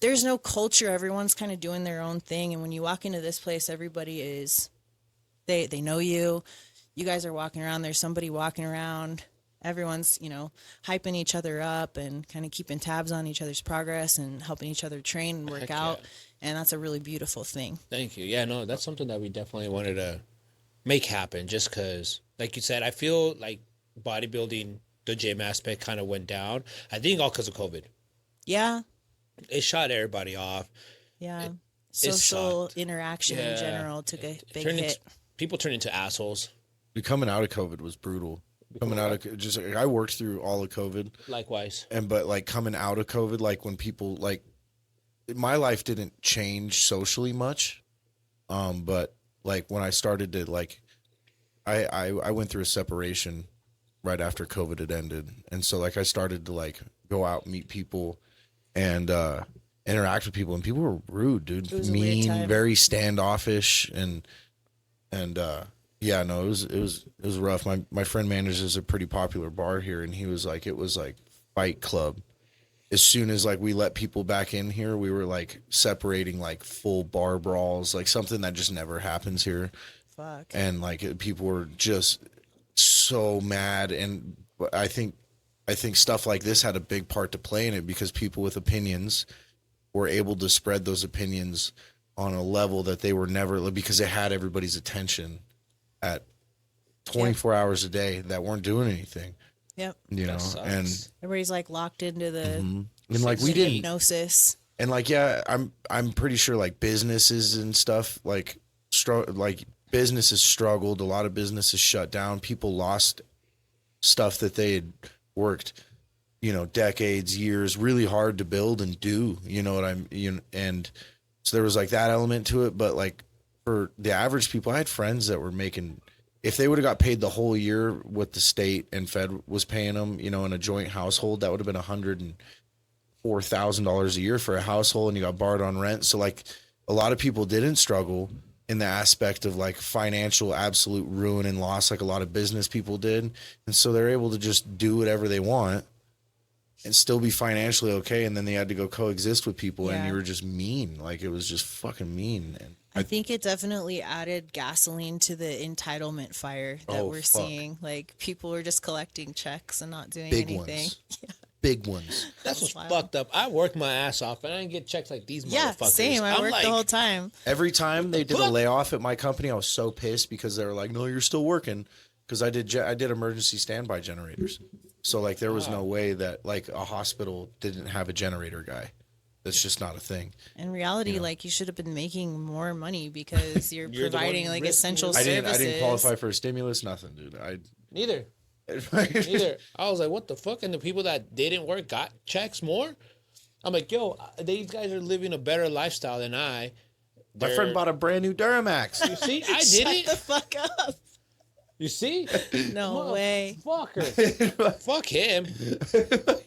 There's no culture. Everyone's kind of doing their own thing. And when you walk into this place, everybody is, they know you. You guys are walking around. There's somebody walking around. Everyone's, hyping each other up and kind of keeping tabs on each other's progress and helping each other train and work out. Yeah. And that's a really beautiful thing. Thank you. Yeah, no, that's something that we definitely wanted to make happen, just because, like you said, I feel like bodybuilding, the gym aspect kind of went down. I think all because of COVID. Yeah. It shot everybody off. Yeah. Social interaction in general took a big hit. People turned into assholes. Coming out of COVID was brutal. coming out of just I worked through all of COVID, Likewise. but like coming out of COVID, like when people like my life didn't change socially much, but like when I started to like I went through a separation right after COVID had ended, and so like I started to like go out, meet people, and interact with people, and people were rude, dude, It was a weird mean, time. very standoffish, and yeah, no, it was rough. My friend manages a pretty popular bar here, and he was like, it was like Fight Club. As soon as like we let people back in here, we were like separating like full bar brawls, like something that just never happens here. Fuck. And like people were just so mad, and I think stuff like this had a big part to play in it, because people with opinions were able to spread those opinions on a level that they were never, because they had everybody's attention at 24 hours a day that weren't doing anything, Yep. you know. sucks. And Everybody's like locked into the like we didn't, hypnosis. and like yeah, I'm pretty sure like businesses and stuff like businesses struggled, a lot of businesses shut down, people lost stuff that they had worked, you know, decades, years, really hard to build and do, you know what and so there was like that element to it. But like for the average people, I had friends that were making, if they would have got paid the whole year what the state and Fed was paying them, you know, in a joint household, that would have been $104,000 a year for a household, and you got barred on rent. So like a lot of people didn't struggle in the aspect of like financial absolute ruin and loss like a lot of business people did. And so they're able to just do whatever they want and still be financially okay. And then they had to go coexist with people, and Yeah. you were just mean. Like it was just fucking mean. And I think it definitely added gasoline to the entitlement fire that Oh, we're fuck. seeing. Like people were just collecting checks and not doing big anything. ones, big ones. That's what's wild. fucked up. I worked my ass off, and I didn't get checks like these Yeah, motherfuckers. same. I I'm worked like, the whole time. Every time they did a Fuck. layoff at my company, I was so pissed, because they were like, no, you're still working. Because I did emergency standby generators. So like there was no way that like a hospital didn't have a generator guy. That's just not a thing. In reality, like you should have been making more money because you're, You're the one providing like risking essential it. services. I didn't qualify for a stimulus, nothing, dude. Neither. Neither. I was like, what the fuck? And the people that didn't work got checks more? I'm like, yo, these guys are living a better lifestyle than I. My friend bought a brand new Duramax. You see, I did Shut it. the fuck up. You see? No way. Fucker. Fuck him.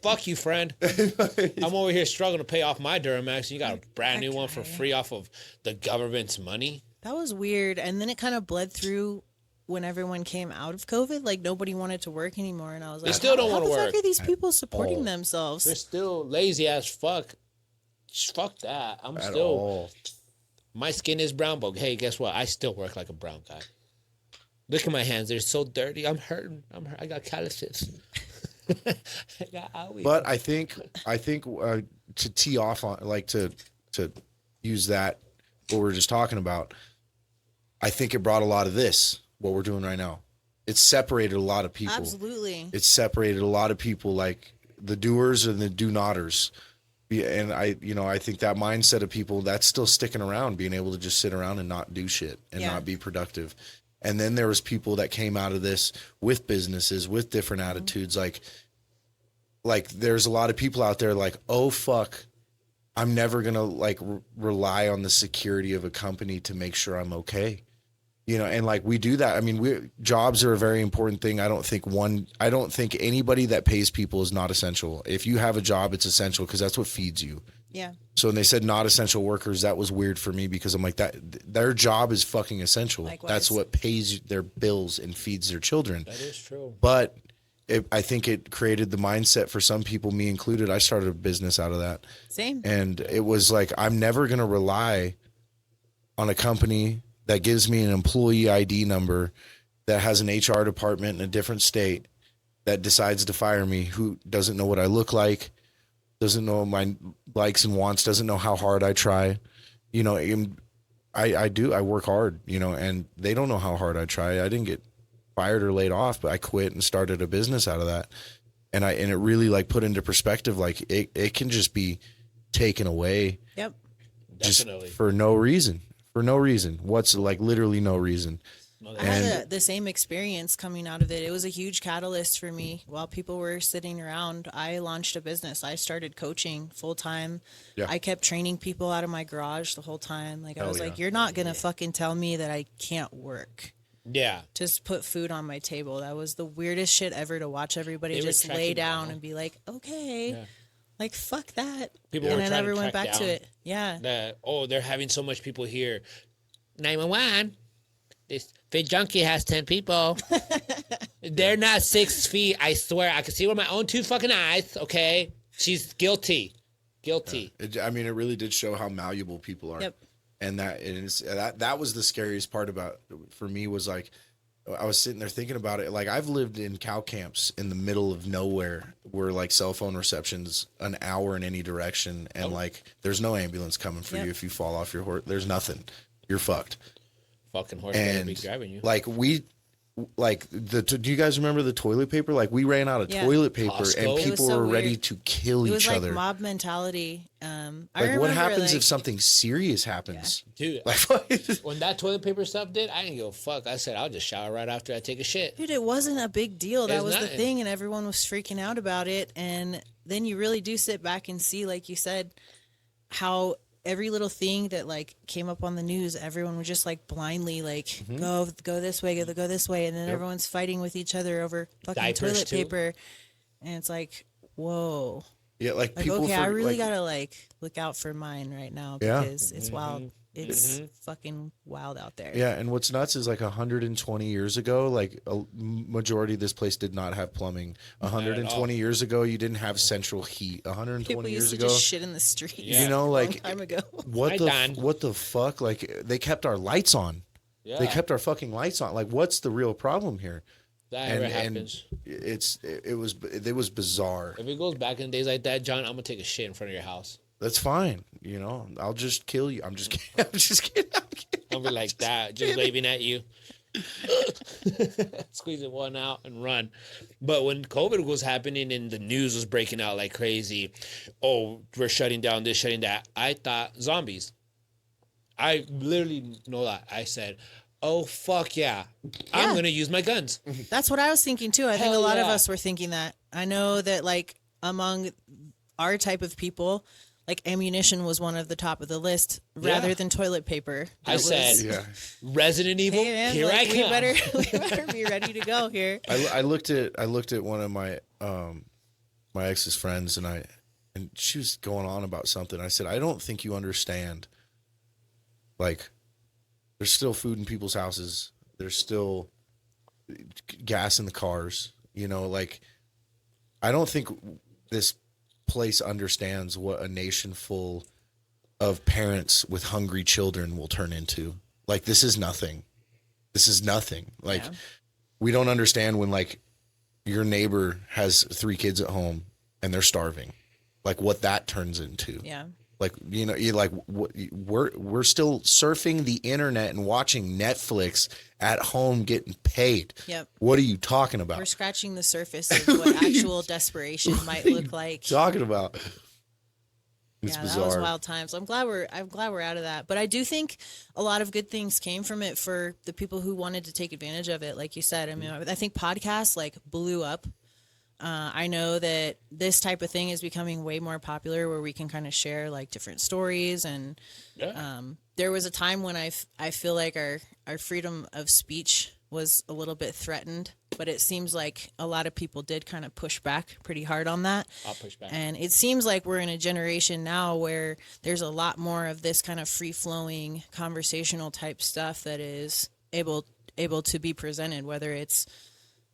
Fuck you, friend. I'm over here struggling to pay off my Duramax. You got a brand new one for free off of the government's money. That was weird. And then it kind of bled through when everyone came out of COVID. Like nobody wanted to work anymore. And I was like, still don't how wanna the work. fuck are these people supporting themselves? They're still lazy as fuck. Fuck that. I'm At still. all. My skin is brown, but hey, guess what? I still work like a brown guy. Look at my hands; they're so dirty. I'm hurting. I got calluses. I got owies. But I think to tee off on, like to use that, what we were just talking about, I think it brought a lot of this, what we're doing right now. It separated a lot of people. Absolutely. It separated a lot of people, like the doers and the do-notters. And I think that mindset of people, that's still sticking around, being able to just sit around and not do shit and Yeah. not be productive. And then there was people that came out of this with businesses, with different attitudes. Like there's a lot of people out there like, oh, fuck, I'm never going to like rely on the security of a company to make sure I'm okay. You know, and like we do that. I mean, jobs are a very important thing. I don't think anybody that pays people is not essential. If you have a job, it's essential because that's what feeds you. Yeah. So when they said not essential workers, that was weird for me, because I'm like, that their job is fucking essential. Likewise. That's what pays their bills and feeds their children. that is true. But I think it created the mindset for some people, me included. I started a business out of that. Same. And it was like, I'm never going to rely on a company that gives me an employee ID number, that has an HR department in a different state, that decides to fire me, who doesn't know what I look like, doesn't know my likes and wants, doesn't know how hard I try. You know, I work hard, you know, and they don't know how hard I try. I didn't get fired or laid off, but I quit and started a business out of that. And it really like put into perspective, like it can just be taken away Yep. just Definitely. for no reason. What's like literally no reason. I had the same experience coming out of it. It was a huge catalyst for me. While people were sitting around, I launched a business. I started coaching full time. Yeah. I kept training people out of my garage the whole time. Like, I was like, yeah. you're not going to fucking tell me that I can't work. Yeah. Just put food on my table. That was the weirdest shit ever, to watch everybody They were just lay tracking down down. and be like, okay. Yeah. Like, fuck that. People and were I trying never to went track back to down it. Yeah. That, they're having so much people here. 911. This Fit Junkie has 10 people. They're not 6 feet. I swear. I can see with my own 2 fucking eyes. Okay. She's guilty. Guilty. I mean, it really did show how malleable people are. Yep. And that was the scariest part about, for me, was like, I was sitting there thinking about it. Like, I've lived in cow camps in the middle of nowhere where like cell phone reception's an hour in any direction. And like, there's no ambulance coming for you if you fall off your horse. There's nothing. You're fucked. Fucking horse better be And driving you. like do you guys remember the toilet paper? Like, we ran out of toilet paper Costco. and It was people so were ready weird. to kill It was each like other. mob mentality. I Like, remember, what happens like, if something serious happens? Dude, Like, when that toilet paper stuff did, I didn't give a fuck. I said, I'll just shower right after I take a shit. Dude, it wasn't a big deal. That It's was the nothing. thing, and everyone was freaking out about it. And then you really do sit back and see, like you said, how every little thing that like came up on the news, everyone was just like blindly like go this way, go this way, and then everyone's fighting with each other over fucking Diapers, toilet too. paper, and it's like, whoa, yeah, like like people. okay, I really like, gotta like look out for mine right now Yeah. because it's wild. It's fucking wild out there. Yeah, and what's nuts is like 120 years ago, like a majority of this place did not have plumbing. 120 years ago, you didn't have central heat. 120 People years used to ago, just shit in the streets. Yeah. you know, a like long time ago. what Hi, Don. what the fuck? Like, they kept our lights on. Yeah. They kept our fucking lights on. Like, what's the real problem here? That never happens. It was bizarre. If it goes back in days like that, John, I'm going to take a shit in front of your house. That's fine. You know, I'll just kill you. I'm just kidding. I'm just kidding. I'll be like that, just waving at you. Squeezing one out and run. But when COVID was happening and the news was breaking out like crazy, oh, we're shutting down this, shutting that, I thought zombies. I literally know that. I said, oh, fuck yeah. I'm going to use my guns. That's what I was thinking too. I think a Hell lot of yeah. us were thinking that. I know that like among our type of people, like ammunition was one of the top of the list rather than toilet paper. I said, Yeah. Resident Evil, hey man, here like, I come. we better be ready to go here. I looked at one of my my ex's friends and she was going on about something. I said, I don't think you understand. Like, there's still food in people's houses. There's still gas in the cars. You know, like, I don't think this place understands what a nation full of parents with hungry children will turn into. Like, this is nothing. This is nothing. Like, we don't understand when like your neighbor has 3 kids at home and they're starving, like what that turns into. Yeah. Like, you know, you're like, we're still surfing the internet and watching Netflix at home getting paid. Yep. What are you talking about? We're scratching the surface of what actual desperation might look like. Talking about. It's yeah, bizarre. that was wild times. I'm glad we're out of that. But I do think a lot of good things came from it for the people who wanted to take advantage of it. Like you said, I mean, I think podcasts like blew up. I know that this type of thing is becoming way more popular where we can kind of share like different stories. And there was a time when I feel like our freedom of speech was a little bit threatened, but it seems like a lot of people did kind of push back pretty hard on that. I'll push back. And it seems like we're in a generation now where there's a lot more of this kind of free-flowing conversational type stuff that is able to be presented, whether it's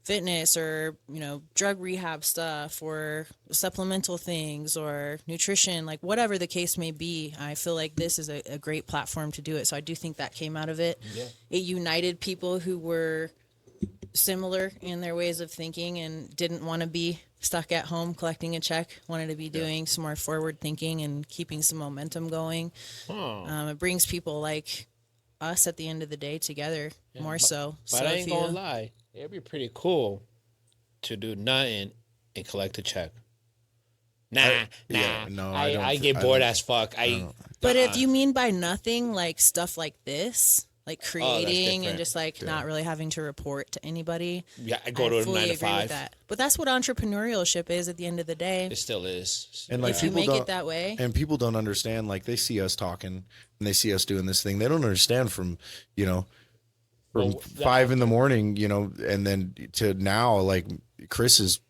fitness or, you know, drug rehab stuff or supplemental things or nutrition, like whatever the case may be. I feel like this is a great platform to do it. So I do think that came out of it. Yeah. It united people who were similar in their ways of thinking and didn't want to be stuck at home collecting a check, wanted to be doing some more forward thinking and keeping some momentum going. It brings people like us at the end of the day together more so. But so I ain't gonna lie, it'd be pretty cool to do nothing and collect a check. I get bored as fuck. But if you mean by nothing, like stuff like this, like creating and different. just like not really having to report to anybody. Yeah, I go to a fully 9 to agree with 5. that. But that's what entrepreneurship is at the end of the day. It still is. And like If you people make don't it that way. and people don't understand, like they see us talking and they see us doing this thing. They don't understand from, from 5 in the morning, and then to now, like Chris is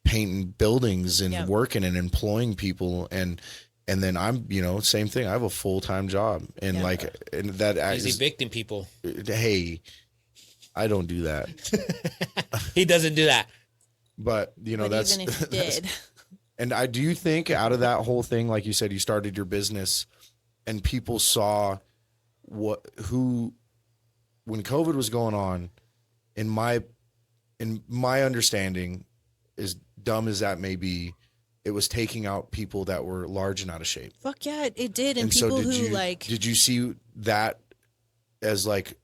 painting buildings and working and employing people, and then I'm, same thing. I have a full-time job, and and that He's evicting people. Hey, I don't do that. He doesn't do that. But But that's even if you did. And I do think out of that whole thing, like you said, you started your business, and people saw when COVID was going on. In my understanding, as dumb as that may be, it was taking out people that were large and out of shape. Fuck yeah, it did. And so people did you see that as like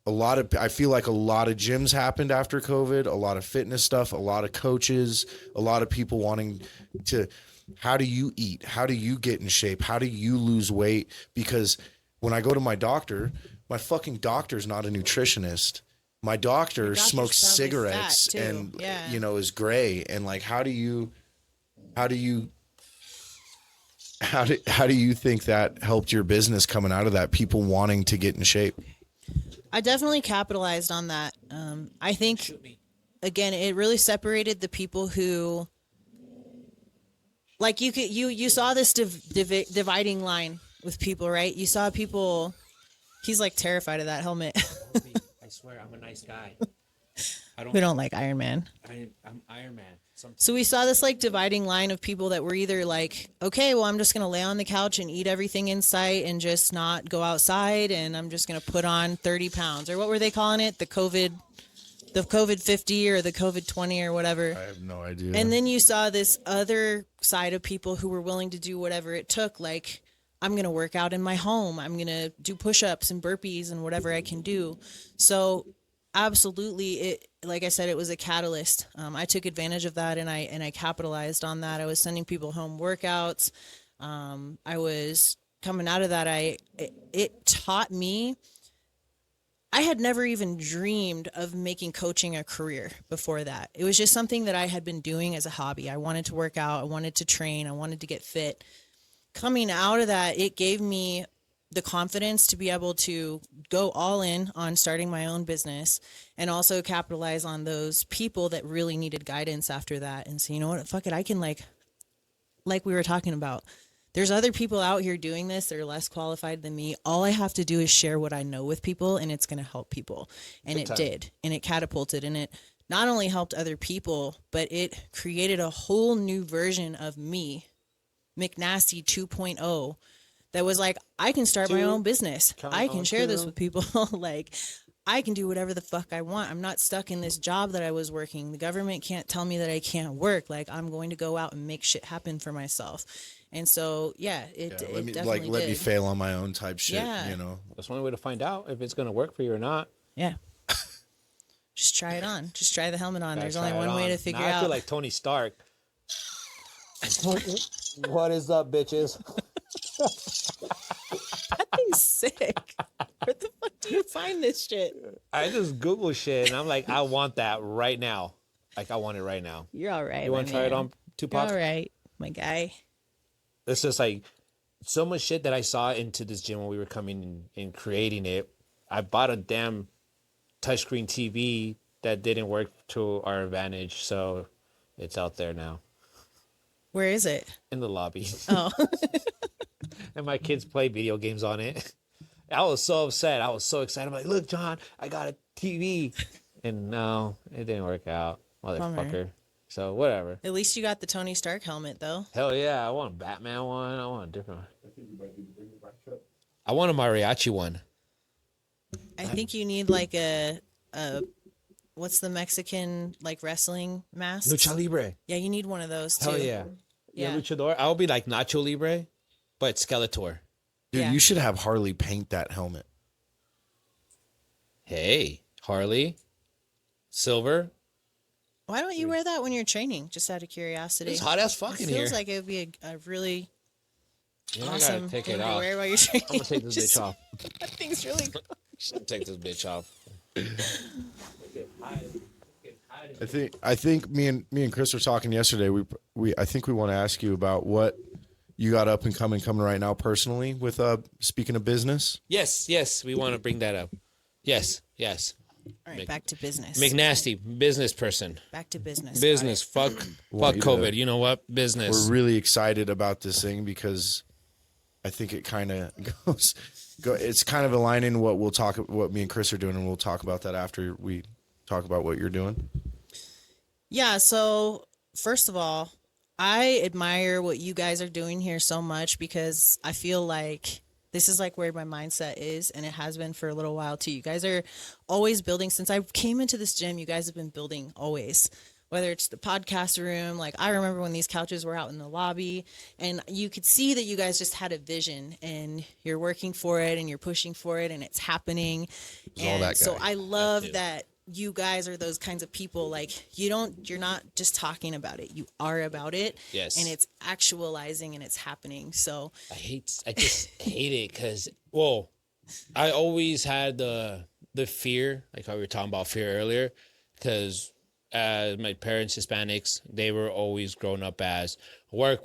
I feel like a lot of gyms happened after COVID, a lot of fitness stuff, a lot of coaches, a lot of people wanting to, how do you eat? How do you get in shape? How do you lose weight? Because when I go to my doctor, my fucking doctor's not a nutritionist. My doctor smokes cigarettes and, is gray. And like, how do you think that helped your business coming out of that? People wanting to get in shape. I definitely capitalized on that. I think, again, it really separated the people who, like, you saw this dividing line with people, right? You saw people. He's like terrified of that helmet. I swear, I'm a nice guy. We don't like Iron Man. I'm Iron Man. So we saw this like dividing line of people that were either like, okay, well, I'm just going to lay on the couch and eat everything in sight and just not go outside. And I'm just going to put on 30 pounds, or what were they calling it? The COVID 50 or the COVID 20 or whatever. I have no idea. And then you saw this other side of people who were willing to do whatever it took. Like, I'm going to work out in my home. I'm going to do push-ups and burpees and whatever I can do. So absolutely, like I said, it was a catalyst. I took advantage of that, and I capitalized on that. I was sending people home workouts. I was coming out of that. It taught me. I had never even dreamed of making coaching a career before that. It was just something that I had been doing as a hobby. I wanted to work out. I wanted to train. I wanted to get fit. Coming out of that, it gave me the confidence to be able to go all in on starting my own business, and also capitalize on those people that really needed guidance after that, and say, you know what, fuck it, I can like we were talking about, there's other people out here doing this that are less qualified than me. All I have to do is share what I know with people, and it's going to help people. And it did, and it catapulted, and it not only helped other people, but it created a whole new version of me, McNasty 2.0, that was like, I can start my own business. I can share this with people. Like, I can do whatever the fuck I want. I'm not stuck in this job that I was working. The government can't tell me that I can't work. Like, I'm going to go out and make shit happen for myself. And so, it definitely let me fail on my own type shit, That's one way to find out if it's going to work for you or not. Yeah. Just try it on. Just try the helmet on. There's only one way to figure out. I feel like Tony Stark. What is up, bitches? That thing's sick. Where the fuck do you find this shit? I just Google shit, and I'm like, I want that right now. Like, I want it right now. You're all right. You want to try it on, Tupac? All right, my guy. It's just like so much shit that I saw into this gym when we were coming and creating it. I bought a damn touchscreen TV that didn't work to our advantage, so it's out there now. Where is it? In the lobby. Oh. And my kids play video games on it. I was so upset. I was so excited. I'm like, look, John, I got a TV. And no, it didn't work out. Motherfucker. Bummer. So whatever. At least you got the Tony Stark helmet, though. Hell yeah. I want a Batman one. I want a different one. I want a mariachi one. I think you need like a what's the Mexican like wrestling mask? Lucha Libre. Yeah, you need one of those too. Hell yeah. Yeah. Luchador. I'll be like Nacho Libre, but Skeletor. Dude, Yeah. you should have Harley paint that helmet. Hey, Harley. Silver. Why don't you wear that when you're training? Just out of curiosity. It's hot as fuck It in feels here. like it would be a really I awesome gotta take thing it to off. wear while you're training. I'm gonna take this Just- bitch off. That thing's really Take this bitch off. I think me and Chris were talking yesterday. I think we want to ask you about what you got up and coming right now personally with speaking of business. Yes, we want to bring that up. Yes. All right, back to business. McNasty, business person. Back to business. Business. Fuck COVID. You know what? Business. We're really excited about this thing because I think it kind of it's kind of aligning what me and Chris are doing, and we'll talk about that after we talk about what you're doing. Yeah, so first of all, I admire what you guys are doing here so much because I feel like this is like where my mindset is, and it has been for a little while too. You guys are always building. Since I came into this gym, you guys have been building always. Whether it's the podcast room, like I remember when these couches were out in the lobby, and you could see that you guys just had a vision, and you're working for it, and you're pushing for it, and it's happening. All that guy. So I love that you guys are those kinds of people. Like you're not just talking about it, you are about it. Yes. And it's actualizing and it's happening. So I just hate it because, well, I always had the fear, like how we were talking about fear earlier, because my parents, Hispanics, they were always grown up as work,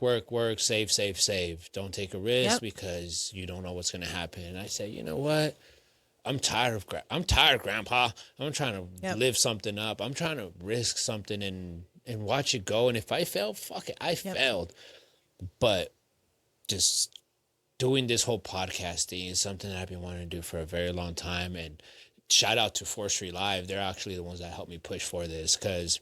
save. Don't take a risk because you don't know what's going to happen. And I say, you know what? I'm tired, Grandpa. I'm trying to live something up. I'm trying to risk something and watch it go. And if I fail, fuck it. I failed. But just doing this whole podcast thing is something that I've been wanting to do for a very long time. And shout out to 4th Street Live. They're actually the ones that helped me push for this because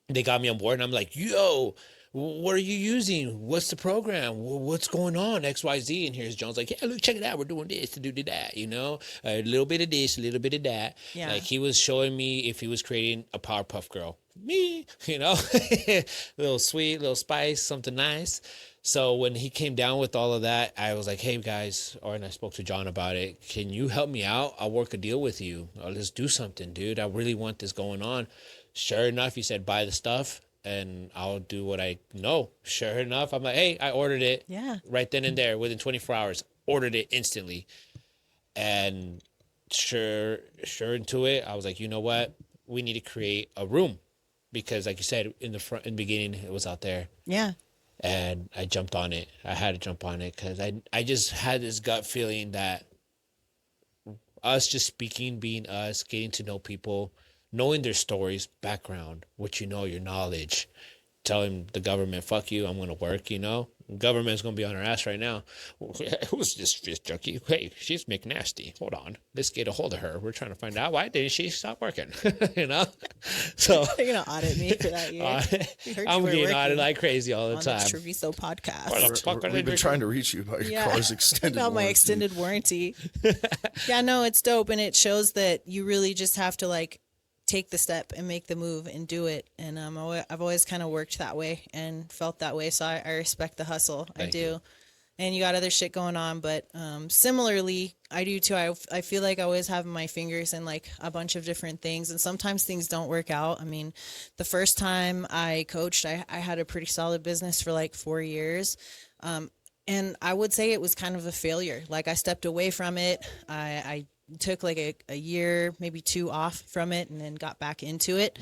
they got me on board. And I'm like, yo, what are you using? What's the program? What's going on? XYZ. And here's Jones like, yeah, look, check it out. We're doing this to do that, you know, a little bit of this, a little bit of that. Yeah. Like he was showing me if he was creating a Powerpuff Girl. Me, you know, little sweet, little spice, something nice. So when he came down with all of that, I was like, hey, guys, and I spoke to John about it. Can you help me out? I'll work a deal with you. Let's do something, dude. I really want this going on. Sure enough, he said, buy the stuff and I'll do what I know. Sure enough, I'm like, hey, I ordered it. Yeah. Right then and there, within 24 hours, ordered it instantly. And sure into it, I was like, you know what? We need to create a room because, like you said, in the beginning, it was out there. Yeah. And I jumped on it. I had to jump on it because I just had this gut feeling that us just speaking, being us, getting to know people, knowing their stories, background, what you know, your knowledge, telling the government, fuck you, I'm going to work, you know? Government's going to be on our ass right now. Who's this Fit Junkie? Hey, she's McNasty. Hold on. Let's get a hold of her. We're trying to find out why didn't she stop working? You know? So you're going to audit me for that year. I'm getting audited like crazy all the time. On the Treviso podcast. We've been trying to reach you about your car's extended about warranty. my extended warranty. Yeah, no, it's dope. And it shows that you really just have to like take the step and make the move and do it. And I've always kind of worked that way and felt that way. So I respect the hustle. I do. And you got other shit going on. But similarly, I do too. I feel like I always have my fingers in like a bunch of different things. And sometimes things don't work out. I mean, the first time I coached, I had a pretty solid business for like 4 years. And I would say it was kind of a failure. Like I stepped away from it. I took like a year, maybe 2 off from it and then got back into it.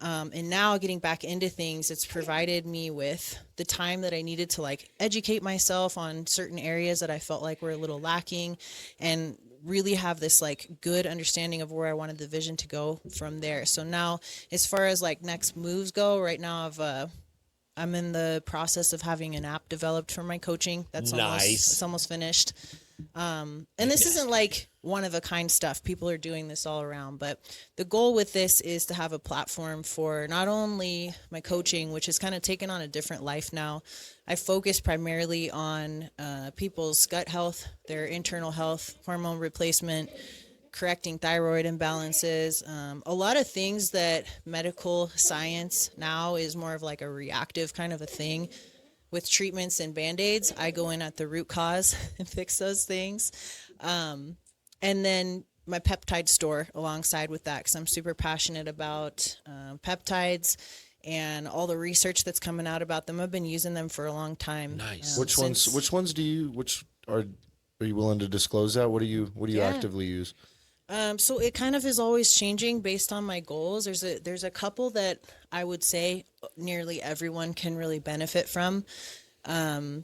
And now getting back into things, it's provided me with the time that I needed to like educate myself on certain areas that I felt like were a little lacking and really have this like good understanding of where I wanted the vision to go from there. So now as far as like next moves go, right now I'm in the process of having an app developed for my coaching. That's nice. It's almost finished. And this isn't like one of a kind stuff. People are doing this all around, but the goal with this is to have a platform for not only my coaching, which has kind of taken on a different life now. I focus primarily on people's gut health, their internal health, hormone replacement, correcting thyroid imbalances, a lot of things that medical science now is more of like a reactive kind of a thing. With treatments and Band-Aids, I go in at the root cause and fix those things. And then my peptide store alongside with that, because I'm super passionate about peptides and all the research that's coming out about them. I've been using them for a long time. Nice. Which ones are you willing to disclose that? What do you actively use? So it kind of is always changing based on my goals. There's a couple that I would say nearly everyone can really benefit from. I'm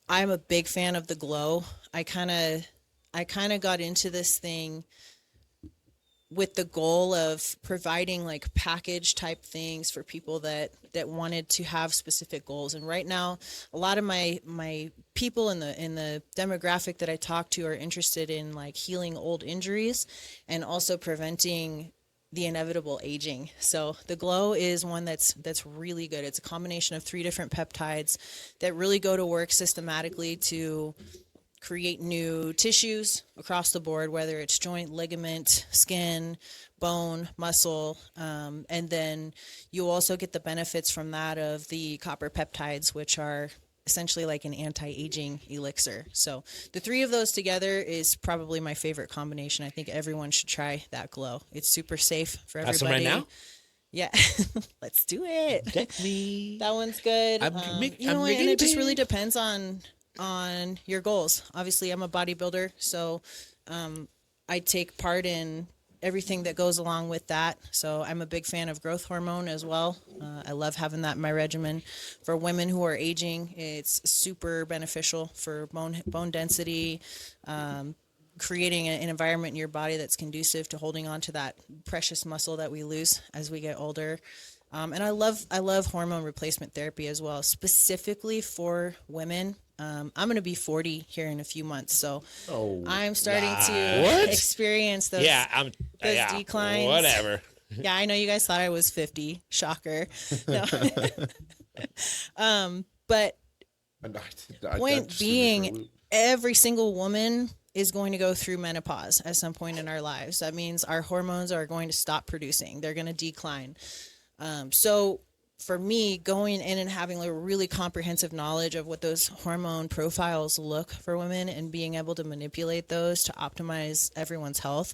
a big fan of the glow. I kind of got into this thing with the goal of providing like package type things for people that wanted to have specific goals. And right now, a lot of my people in the demographic that I talk to are interested in like healing old injuries and also preventing the inevitable aging. So the glow is one that's really good. It's a combination of 3 different peptides that really go to work systematically to create new tissues across the board, whether it's joint, ligament, skin, bone, muscle. And then you also get the benefits from that of the copper peptides, which are essentially like an anti-aging elixir. So the 3 of those together is probably my favorite combination. I think everyone should try that glow. It's super safe for everybody. That's some right now? Yeah, let's do it. Get me. That one's good. I'm And making it just it really big. depends on your goals. Obviously, I'm a bodybuilder, so I take part in everything that goes along with that. So I'm a big fan of growth hormone as well. I love having that in my regimen. For women who are aging, it's super beneficial for bone density, creating an environment in your body that's conducive to holding on to that precious muscle that we lose as we get older. And I love hormone replacement therapy as well, specifically for women. I'm going to be 40 here in a few months, so I'm starting to experience those, declines. Whatever. Yeah, I know you guys thought I was 50. Shocker. No. But point being, every single woman is going to go through menopause at some point in our lives. That means our hormones are going to stop producing. They're going to decline. So for me, going in and having a really comprehensive knowledge of what those hormone profiles look for women and being able to manipulate those to optimize everyone's health,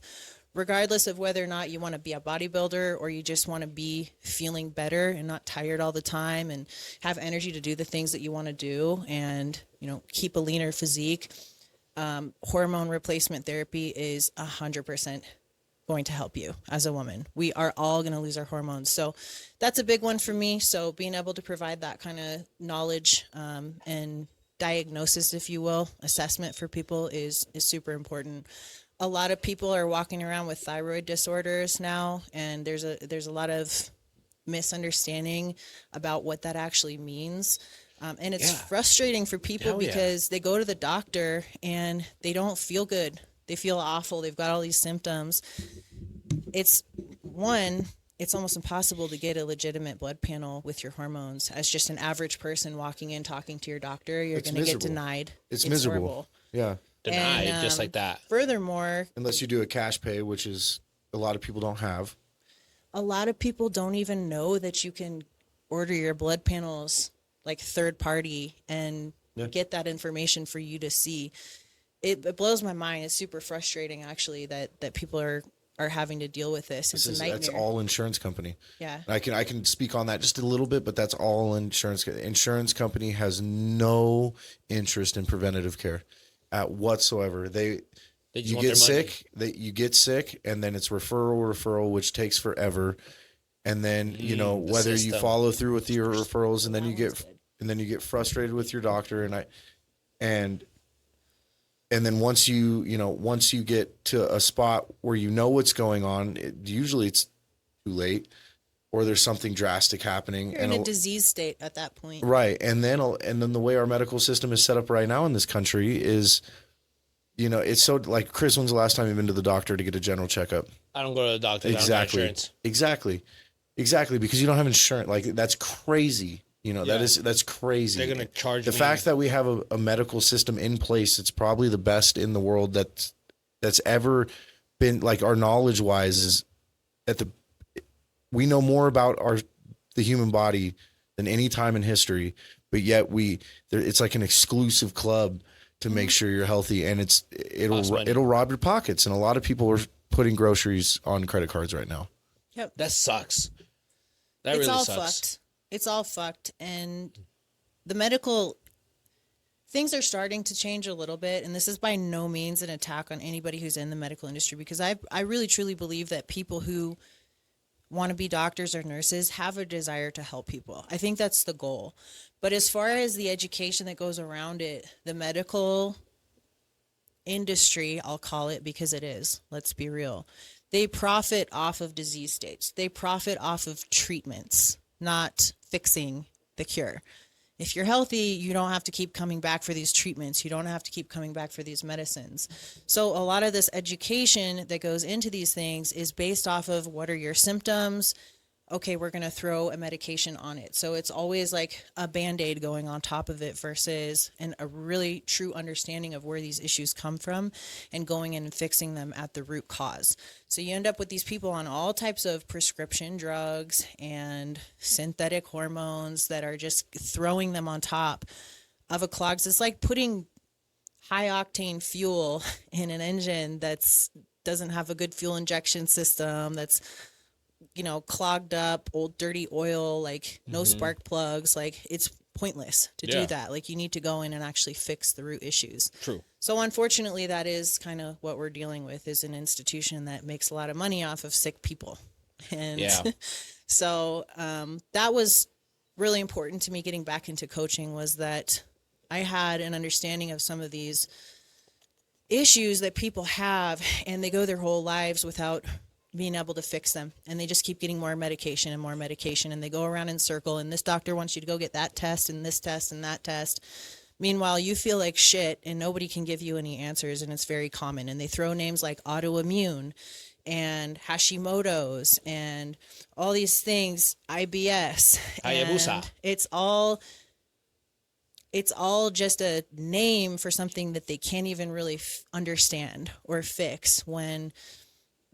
regardless of whether or not you want to be a bodybuilder or you just want to be feeling better and not tired all the time and have energy to do the things that you want to do and, keep a leaner physique. Hormone replacement therapy is 100% going to help you as a woman. We are all going to lose our hormones. So that's a big one for me. So being able to provide that kind of knowledge and diagnosis, if you will, assessment for people is super important. A lot of people are walking around with thyroid disorders now, and there's a lot of misunderstanding about what that actually means. And it's frustrating for people because they go to the doctor and they don't feel good. They feel awful. They've got all these symptoms. It's almost impossible to get a legitimate blood panel with your hormones. As just an average person walking in, talking to your doctor, you're going to get denied. It's miserable. Horrible. Yeah. Denied, just like that. Furthermore, Unless you do a cash pay, which is a lot of people don't have. a lot of people don't even know that you can order your blood panels like third party and get that information for you to see. It blows my mind. It's super frustrating, actually, that people are having to deal with this. It's a nightmare. That's all insurance company. Yeah. I can speak on that just a little bit, but that's all insurance. Insurance company has no interest in preventative care at whatsoever. You get sick, you get sick, and then it's referral, which takes forever. And then whether you follow through with your referrals, and then you get frustrated with your doctor, and then once you get to a spot where you know what's going on, usually it's too late, or there's something drastic happening. You're in a disease state at that point, right? And then the way our medical system is set up right now in this country is, it's so like, Chris, when's the last time you've been to the doctor to get a general checkup? I don't go to the doctor. Exactly. Exactly, because you don't have insurance. Like, that's crazy. That's crazy. They're gonna charge the me. fact that we have a medical system in place. It's probably the best in the world that's ever been. Like, our knowledge wise is we know more about the human body than any time in history, but yet it's like an exclusive club to make sure you're healthy, and it'll rob your pockets. And a lot of people are putting groceries on credit cards right now. Yep. That sucks. It's all fucked. It's all fucked. And the medical things are starting to change a little bit, and this is by no means an attack on anybody who's in the medical industry, because I really truly believe that people who want to be doctors or nurses have a desire to help people. I think that's the goal. But as far as the education that goes around it, the medical industry, I'll call it, because it is, let's be real, they profit off of disease states. They profit off of treatments, not fixing the cure. If you're healthy, you don't have to keep coming back for these treatments. You don't have to keep coming back for these medicines. So a lot of this education that goes into these things is based off of what are your symptoms? Okay, we're going to throw a medication on it. So it's always like a Band-Aid going on top of it versus a really true understanding of where these issues come from and going in and fixing them at the root cause. So you end up with these people on all types of prescription drugs and synthetic hormones that are just throwing them on top of a clogged. It's like putting high octane fuel in an engine that's doesn't have a good fuel injection system, that's clogged up, old dirty oil, like no spark plugs. Like it's pointless to do that. Like you need to go in and actually fix the root issues. True. So unfortunately, that is kind of what we're dealing with, is an institution that makes a lot of money off of sick people. And so that was really important to me getting back into coaching, was that I had an understanding of some of these issues that people have, and they go their whole lives without being able to fix them, and they just keep getting more medication, and they go around in circle, and this doctor wants you to go get that test and this test and that test. Meanwhile, you feel like shit and nobody can give you any answers, and it's very common. And they throw names like autoimmune and Hashimoto's and all these things, IBS. Hayabusa. And it's all just a name for something that they can't even really understand or fix, when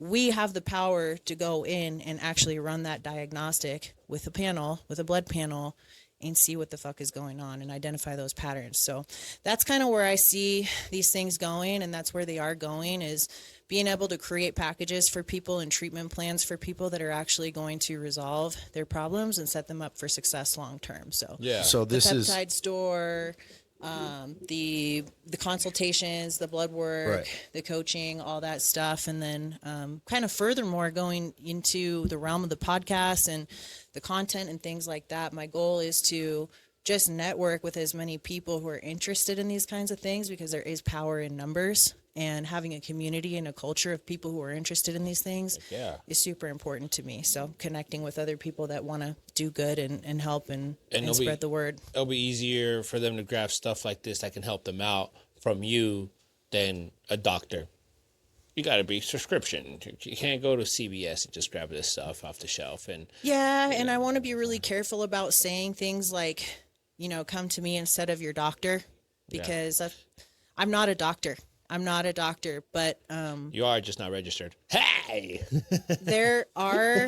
we have the power to go in and actually run that diagnostic with a blood panel, and see what the fuck is going on and identify those patterns. So that's kind of where I see these things going, and that's where they are going, is being able to create packages for people and treatment plans for people that are actually going to resolve their problems and set them up for success long term. So So the this is peptide store, the consultations, the blood work, the coaching, all that stuff. And then kind of furthermore going into the realm of the podcast and the content and things like that. My goal is to just network with as many people who are interested in these kinds of things, because there is power in numbers, and having a community and a culture of people who are interested in these things is super important to me. So connecting with other people that want to do good and help and spread the word. It'll be easier for them to grab stuff like this that can help them out from you than a doctor. You got to be subscription. You can't go to CVS and just grab this stuff off the shelf. And I want to be really careful about saying things like, come to me instead of your doctor, because I'm not a doctor. I'm not a doctor, but you are just not registered. Hey, there are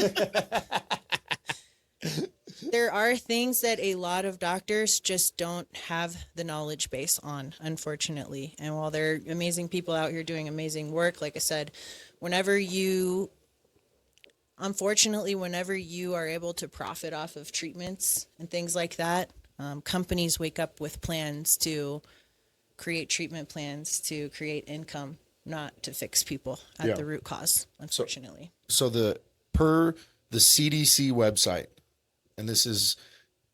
things that a lot of doctors just don't have the knowledge base on, unfortunately. And while there are amazing people out here doing amazing work, like I said, whenever you are able to profit off of treatments and things like that, companies wake up with plans to create treatment plans to create income, not to fix people at the root cause, unfortunately. So per the CDC website, and this is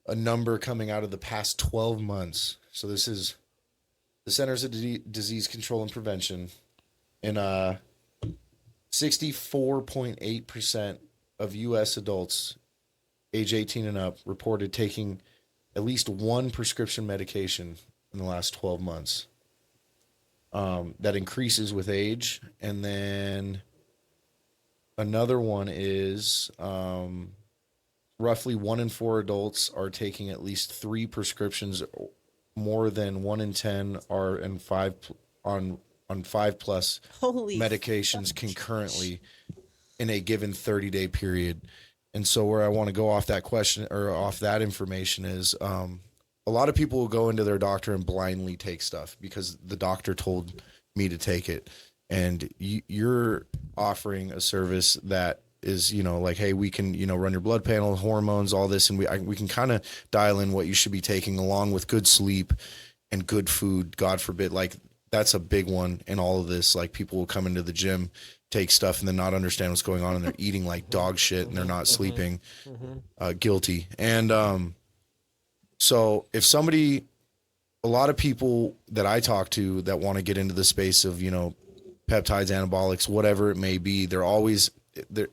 a number coming out of the past 12 months. So this is the Centers of Disease Control and Prevention, and 64.8% of U.S. adults age 18 and up reported taking at least one prescription medication in the last 12 months. That increases with age. And then another one is roughly 1 in 4 adults are taking at least 3 prescriptions. More than 1 in 10 are on 5 plus medications concurrently in a given 30-day period. And so where I want to go off that question or off that information is, a lot of people will go into their doctor and blindly take stuff because the doctor told me to take it. And you're offering a service that is, like, hey, we can, run your blood panel, hormones, all this, and we can kind of dial in what you should be taking along with good sleep and good food, God forbid, like that's a big one in all of this. Like people will come into the gym, take stuff and then not understand what's going on. And they're eating like dog shit and they're not sleeping, guilty. And, so if somebody, a lot of people that I talk to that want to get into the space of, you know, peptides, anabolics, whatever it may be, they're always the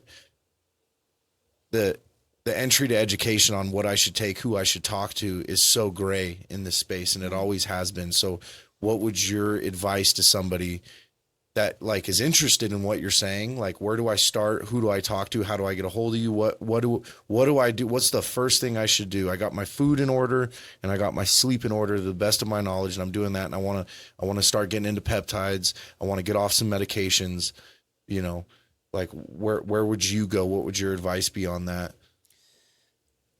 entry to education on what I should take, who I should talk to is so gray in this space. And it always has been. So what would your advice to somebody that like is interested in what you're saying? Like, where do I start? Who do I talk to? How do I get a hold of you? What do I do? What's the first thing I should do? I got my food in order and I got my sleep in order to the best of my knowledge. And I'm doing that. And I want to start getting into peptides. I want to get off some medications, you know, like where would you go? What would your advice be on that?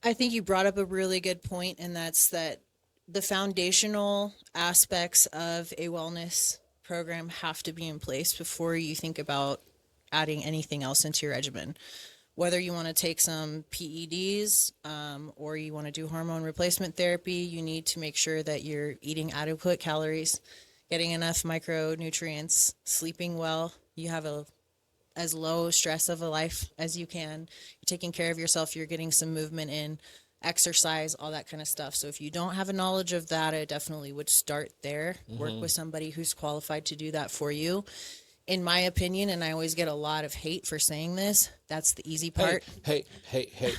I think you brought up a really good point, and that's that the foundational aspects of a wellness program have to be in place before you think about adding anything else into your regimen. Whether you want to take some PEDs or you want to do hormone replacement therapy, you need to make sure that you're eating adequate calories, getting enough micronutrients, sleeping well. You have as low stress of a life as you can. You're taking care of yourself. You're getting some movement in, exercise, all that kind of stuff. So if you don't have a knowledge of that, I definitely would start there. Work with somebody who's qualified to do that for you. In my opinion, and I always get a lot of hate for saying this, that's the easy part. Hey.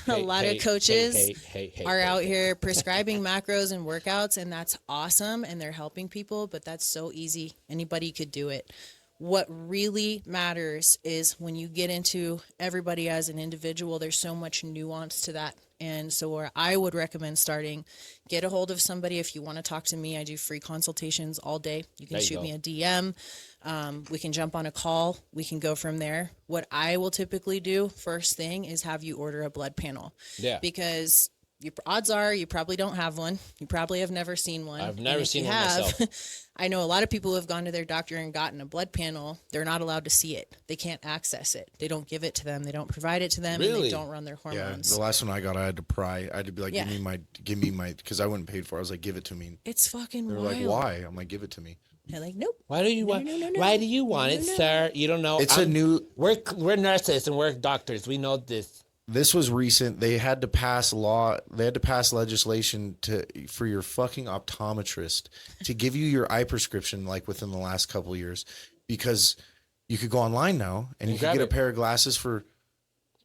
A lot of coaches are out here prescribing macros and workouts, and that's awesome, and they're helping people, but that's so easy. Anybody could do it. What really matters is when you get into everybody as an individual, there's so much nuance to that. And so where I would recommend starting, get a hold of somebody. If you want to talk to me, I do free consultations all day. You can shoot me a DM. We can jump on a call. We can go from there. What I will typically do first thing is have you order a blood panel. Yeah. Because your odds are you probably don't have one. You probably have never seen one. I've never seen one myself. I know a lot of people who have gone to their doctor and gotten a blood panel. They're not allowed to see it. They can't access it. They don't give it to them. They don't provide it to them. Really? And they don't run their hormones. Yeah, the last one I got, I had to pry. I had to be like, give me my, because I wouldn't pay for it. I was like, give it to me. It's fucking wild. They're like, why? I'm like, give it to me. They're like, nope. Why do you want? Why do you want it, sir? You don't know. It's a new. We're nurses and we're doctors. We know this. This was recent. They had to pass law. They had to pass legislation for your fucking optometrist to give you your eye prescription like within the last couple of years, because you could go online now and you could get a pair of glasses for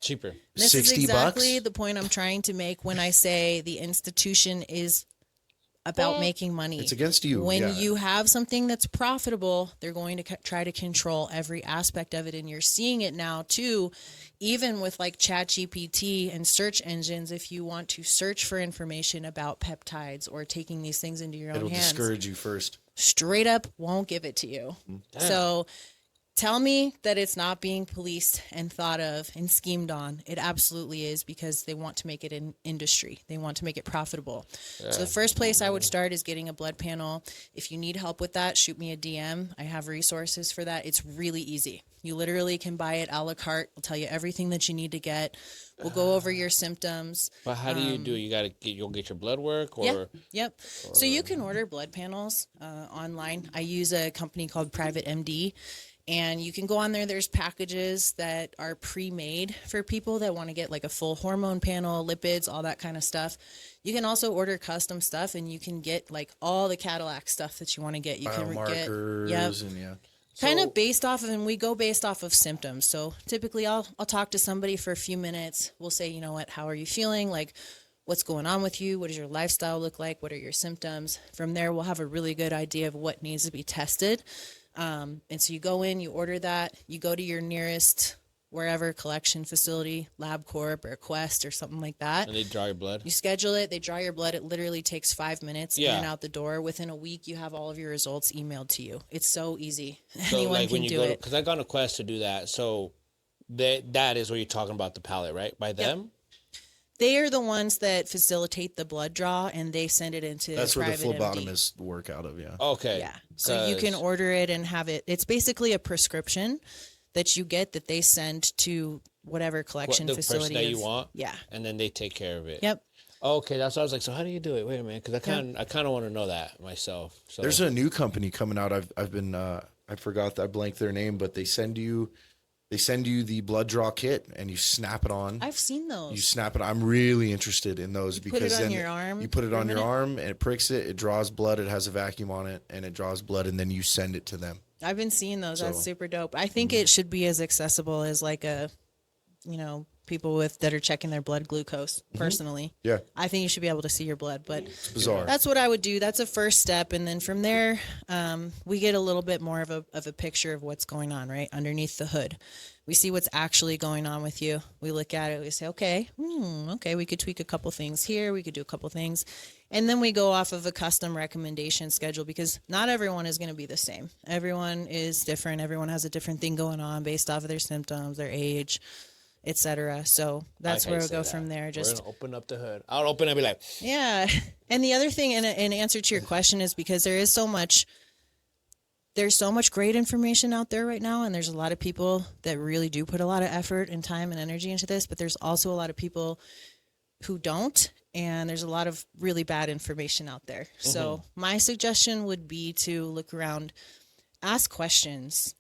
cheaper. This $60. is exactly the point I'm trying to make when I say the institution is about making money. It's against you. When you have something that's profitable, they're going to try to control every aspect of it. And you're seeing it now too, even with like ChatGPT and search engines. If you want to search for information about peptides or taking these things into your own hands, it'll discourage you first. Straight up won't give it to you. Damn. So tell me that it's not being policed and thought of and schemed on. It absolutely is, because they want to make it an industry. They want to make it profitable. Yeah. So the first place I would start is getting a blood panel. If you need help with that, shoot me a DM. I have resources for that. It's really easy. You literally can buy it a la carte. I'll tell you everything that you need to get. We'll go over your symptoms. But how do you do? You'll get your blood work, or yep. So you can order blood panels online. I use a company called Private MD. And you can go on there. There's packages that are pre-made for people that want to get like a full hormone panel, lipids, all that kind of stuff. You can also order custom stuff, and you can get like all the Cadillac stuff that you want to get. You can get kind of based off of, and we go based off of symptoms. So typically I'll talk to somebody for a few minutes. We'll say, you know what, how are you feeling? Like, what's going on with you? What does your lifestyle look like? What are your symptoms? From there, we'll have a really good idea of what needs to be tested. And so you go in, you order that, you go to your nearest wherever collection facility, LabCorp or Quest or something like that. And they draw your blood. You schedule it. They draw your blood. It literally takes 5 minutes in and out the door. Within a week, you have all of your results emailed to you. It's so easy. So anyone like can when you do go it. Because I got on a Quest to do that. So that is what you're talking about, the pallet, right? By them? They are the ones that facilitate the blood draw, and they send it into That's where the Private phlebotomists work out of, Okay. Yeah. So you can order it and have it. It's basically a prescription that you get that they send to whatever collection the facility person that you want. Yeah. And then they take care of it. Yep. Okay, that's what I was like. So how do you do it? Wait a minute, because I kind of want to know that myself. So There's a new company coming out. I've been I forgot that I blanked their name, but they send you the blood draw kit and you snap it on. I've seen those. You snap it. I'm really interested in those You because put it on then your arm you put it for a on your minute? arm and it pricks it. It draws blood. It has a vacuum on it and it draws blood and then you send it to them. I've been seeing those. That's So- super dope. I think it should be as accessible as like people that are checking their blood glucose personally. Yeah, I think you should be able to see your blood, but it's bizarre. that's what I would do. That's a first step. And then from there, we get a little bit more of a picture of what's going on, right? Underneath the hood. We see what's actually going on with you. We look at it. We say, okay, we could tweak a couple things here. We could do a couple things. And then we go off of a custom recommendation schedule because not everyone is going to be the same. Everyone is different. Everyone has a different thing going on based off of their symptoms, their age, etc. So that's where we'll go from there. We're Just gonna open up the hood. I'll open it and be like, yeah. And the other thing in answer to your question is because there's so much great information out there right now, and there's a lot of people that really do put a lot of effort and time and energy into this, but there's also a lot of people who don't, and there's a lot of really bad information out there. So my suggestion would be to look around, ask questions.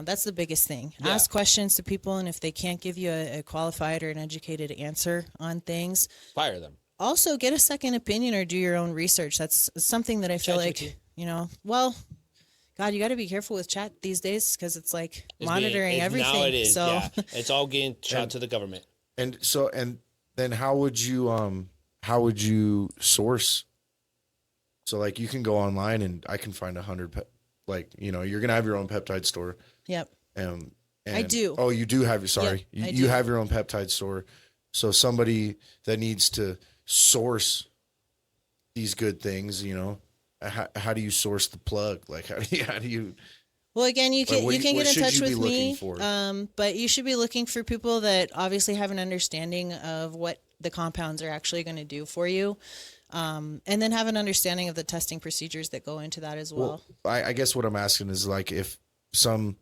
That's the biggest thing. Yeah. Ask questions to people, and if they can't give you a qualified or an educated answer on things, fire them. also get a second opinion or do your own research. That's something that I feel ChatGPT. like, well, God, you got to be careful with chat these days because it's like monitoring everything. Now it is. So Yeah. It's all getting shot to the government. And then how would you source? So like you can go online and I can find 100 you're gonna have your own peptide store. yep. And I do. Oh, you do have. Sorry, Yep, I you do. have your own peptide store. So somebody that needs to source these good things, how do you source the plug? Like how do you? Well, again, you can what get in should touch you be with me, looking for? but you should be looking for people that obviously have an understanding of what the compounds are actually going to do for you, and then have an understanding of the testing procedures that go into that as well. I guess what I'm asking is like if some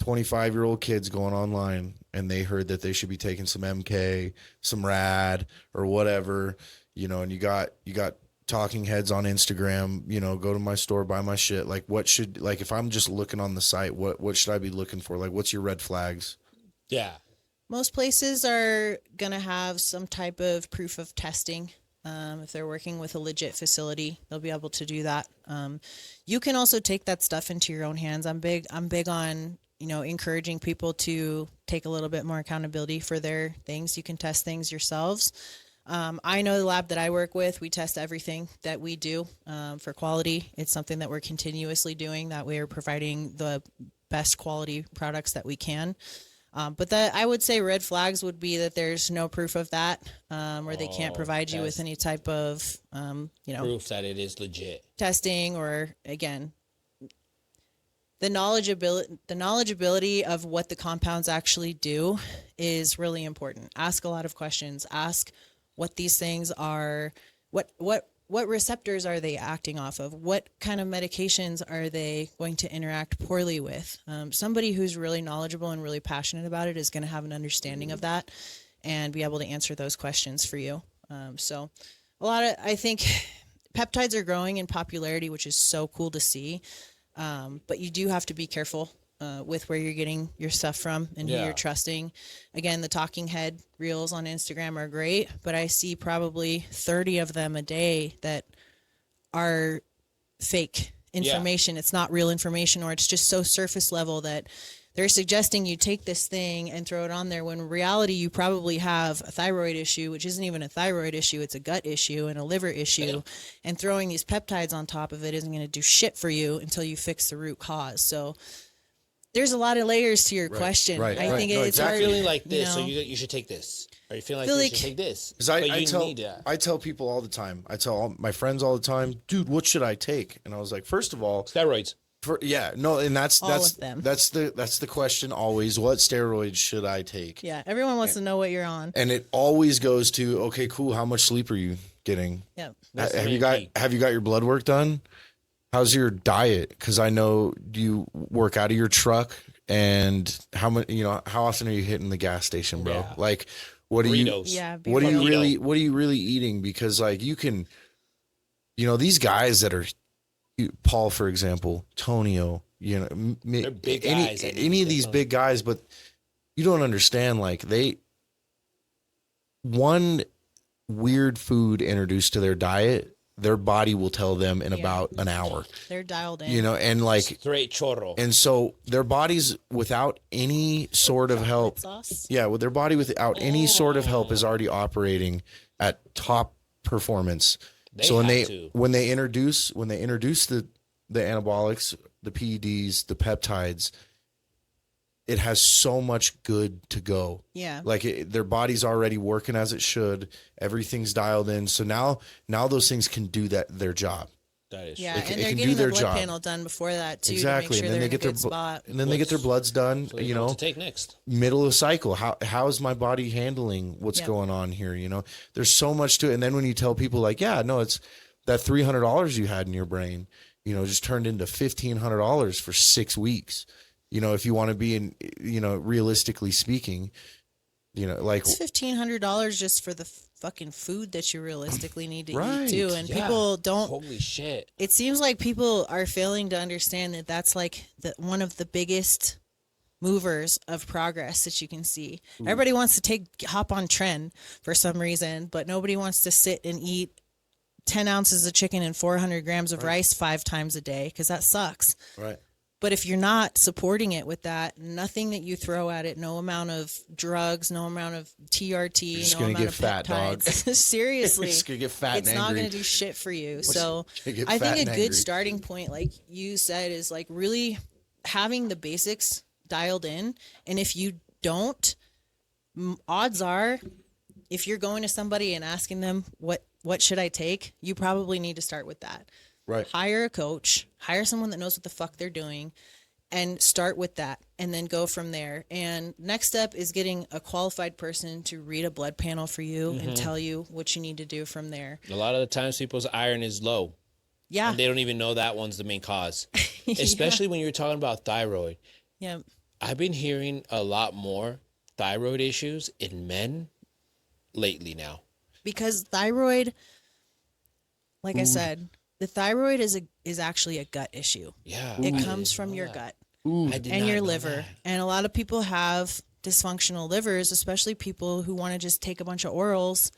25-year-old kid's going online and they heard that they should be taking some MK, some RAD, or whatever, and you got talking heads on Instagram, go to my store, buy my shit. Like if I'm just looking on the site, what should I be looking for? Like, what's your red flags? Yeah. Most places are going to have some type of proof of testing. If they're working with a legit facility, they'll be able to do that. You can also take that stuff into your own hands. I'm big on, encouraging people to take a little bit more accountability for their things. You can test things yourselves. I know the lab that I work with, we test everything that we do for quality. It's something that we're continuously doing. That way we're providing the best quality products that we can. But I would say red flags would be that there's no proof of that, or they can't provide you with any type of, Proof that it is legit. testing, or again, the knowledgeability of what the compounds actually do is really important. Ask a lot of questions. Ask what these things are, what receptors are they acting off of? What kind of medications are they going to interact poorly with? Somebody who's really knowledgeable and really passionate about it is going to have an understanding of that and be able to answer those questions for you. So I think peptides are growing in popularity, which is so cool to see. But you do have to be careful with where you're getting your stuff from and who you're trusting. Again, the talking head reels on Instagram are great, but I see probably 30 of them a day that are fake information. It's not real information, or it's just so surface level that they're suggesting you take this thing and throw it on there when in reality you probably have a thyroid issue, which isn't even a thyroid issue. It's a gut issue and a liver issue. And throwing these peptides on top of it isn't going to do shit for you until you fix the root cause. So there's a lot of layers to your question. right, I right. think No, it's exactly. hard. Feeling like this, you so know. you should take this. Or you feeling Feel like like- you should take this. Because But I you tell need that. I tell people all the time. I tell all my friends all the time, dude, what should I take? And I was like, first of all, Steroids. All and that's of them. that's the question always. What steroids should I take? Yeah, everyone wants to know what you're on. And it always goes to, okay, cool. How much sleep are you getting? Yeah. That's the Have main you got key. your blood work done? How's your diet? Because I know, do you work out of your truck? And how often are you hitting the gas station, bro? Yeah. Like, what are you Burritos. Yeah. be what are real. you really eating? Because like you can, these guys that are Paul, for example, Tonio, They're big any guys that any eat of these that big guys, but you don't understand. Like one weird food introduced to their diet, their body will tell them in about an hour. They're dialed in. And like straight chorro. and so their bodies without any sort of help, Sauce. with their body without any sort of help is already operating at top performance. So when they introduce the anabolics, the PEDs, the peptides, it has so much good to go. Yeah. Like their body's already working as it should. Everything's dialed in. So now those things can do their job. That is Yeah, true. and it they're can getting do their the blood job. panel done before that too. Exactly. To make sure And then they're they get in a good spot. and then they get their bloods done, So you know what to take next. middle of cycle. How is my body handling what's going on here? There's so much to it. And then when you tell people like, yeah, no, it's that $300 you had in your brain, just turned into $1,500 for 6 weeks. If you want to be in, realistically speaking, like It's $1,500 just for the fucking food that you realistically need to Right. eat too. And Yeah. people don't. Holy shit. It seems like people are failing to understand that that's like one of the biggest movers of progress that you can see. Everybody wants to hop on trend for some reason, but nobody wants to sit and eat 10 ounces of chicken and 400 grams of rice 5 times a day, because that sucks. right. But if you're not supporting it with that, nothing that you throw at it, no amount of drugs, no amount of TRT, just no gonna amount get of fat, dog. peptides. Seriously, Just gonna get fat it's and not angry. going to do shit for you. So gonna get I fat think and a good angry. starting point, like you said, is like really having the basics dialed in. And if you don't, odds are, if you're going to somebody and asking them what should I take, you probably need to start with that. Right. Hire a coach, hire someone that knows what the fuck they're doing, and start with that, and then go from there. And next step is getting a qualified person to read a blood panel for you and tell you what you need to do from there. A lot of the times people's iron is low. Yeah. And they don't even know that one's the main cause. Especially when you're talking about thyroid. Yeah. I've been hearing a lot more thyroid issues in men lately now. Because thyroid, like I said, the thyroid is actually a gut issue. Yeah. It comes from your gut I did and not your know liver. that. And a lot of people have dysfunctional livers, especially people who want to just take a bunch of orals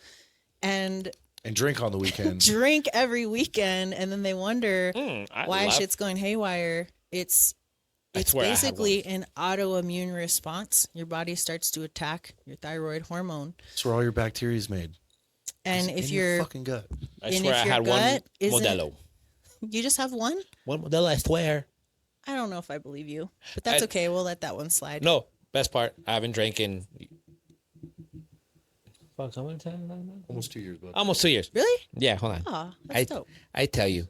and drink on the weekend. drink every weekend, and then they wonder I why love- shit's going haywire. It's swear I have basically an autoimmune response. Your body starts to attack your thyroid hormone. That's where all your bacteria is made. And In if your you're fucking gut. I and swear if I your had gut one isn't- Modelo. you just have one, One Modelo, I swear. I don't know if I believe you, but that's I- okay. We'll let that one slide. No, best part, I haven't drank in... Fuck, how many times? Almost 2 years, bud. Almost 2 years. Really? Yeah, hold on. Oh, that's dope. I tell you.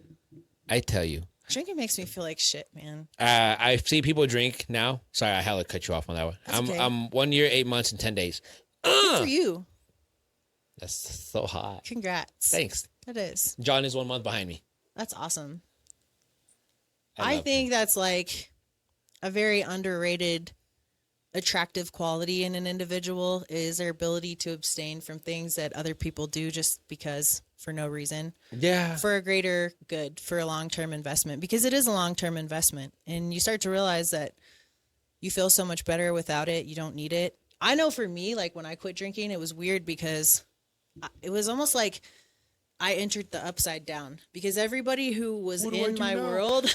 Drinking makes me feel like shit, man. I see people drink now. Sorry, I hella cut you off on that one. That's okay. I'm 1 year, 8 months, and 10 days. Good for you. That's so hot. Congrats. Thanks. That is. John is 1 month behind me. That's awesome. I I love think that's like a very underrated attractive quality in an individual is their ability to abstain from things that other people do just because for no reason. Yeah. For a greater good, for a long-term investment, because it is a long-term investment, and you start to realize that you feel so much better without it. You don't need it. I know for me, like when I quit drinking, it was weird because it was almost like I entered the upside down, because everybody who was in my world,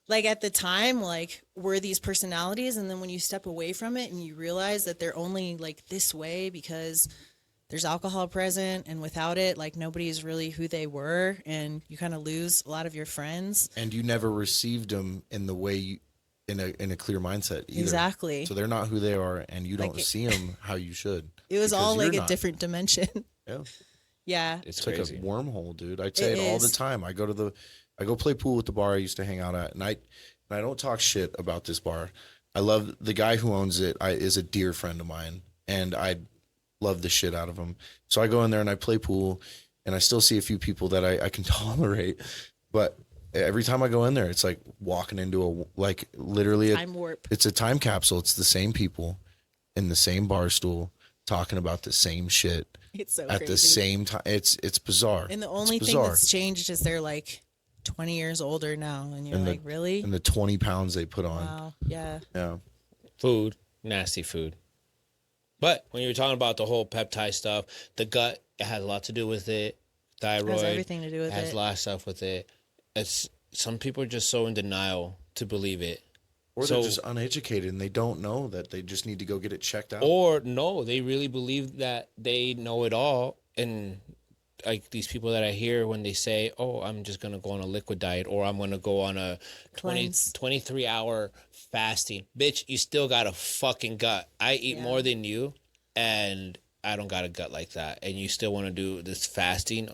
like at the time, like were these personalities. And then when you step away from it and you realize that they're only like this way because there's alcohol present, and without it, like nobody is really who they were, and you kind of lose a lot of your friends. And you never received them in the way you, in a clear mindset either. Exactly. So they're not who they are, and you don't Like see them how you should. It was because all you're like a not. different dimension. Yeah. Yeah. It's It's like crazy. a wormhole, dude. I say It it all the is. time. I go play pool with the bar I used to hang out at, and I don't talk shit about this bar. I love the guy who owns it. Is a dear friend of mine, and I love the shit out of him. So I go in there and I play pool, and I still see a few people that I can tolerate, but every time I go in there, it's like walking into literally Time warp. it's a time capsule. It's the same people in the same bar stool, talking about the same shit It's so at crazy. the same time. It's bizarre. And the only It's thing bizarre. that's changed is they're like 20 years older now, and you're And like, really? And the 20 pounds they put on. Wow. Yeah. Yeah. Food, nasty food. But when you're talking about the whole peptide stuff, the gut, it has a lot to do with it. Thyroid Has everything to do with has it. a lot of stuff with it. It's some people are just so in denial to believe it. Or So- they're just uneducated and they don't know that they just need to go get it checked out. Or no, they really believe that they know it all. And like these people that I hear when they say, oh, I'm just going to go on a liquid diet or I'm going to go on a 23 hour fasting. Bitch, you still got a fucking gut. I eat more than you and I don't got a gut like that. And you still want to do this fasting.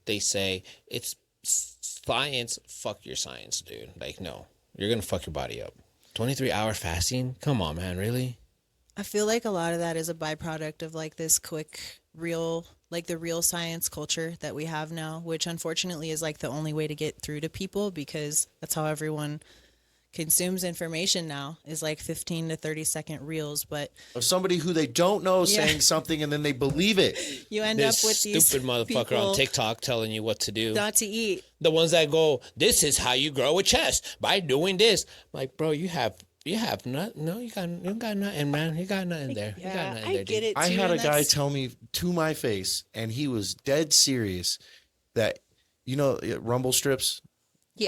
They say it's science. Fuck your science, dude. Like, no, you're going to fuck your body up. 23-hour fasting? Come on, man. Really? I feel like a lot of that is a byproduct of like this quick, real, like the real science culture that we have now, which unfortunately is like the only way to get through to people because that's how everyone consumes information now is like 15 to 30-second reels. But Of somebody who they don't know saying something and then they believe it. you end This up with these stupid motherfucker people on TikTok telling you what to do. not to eat. The ones that go, this is how you grow a chest by doing this. I'm like, bro, you have nothing. No, you got nothing, man. You got nothing there. You got Yeah, nothing I there, get dude. it. I too, had a and guy that's- tell me to my face, and he was dead serious that, rumble strips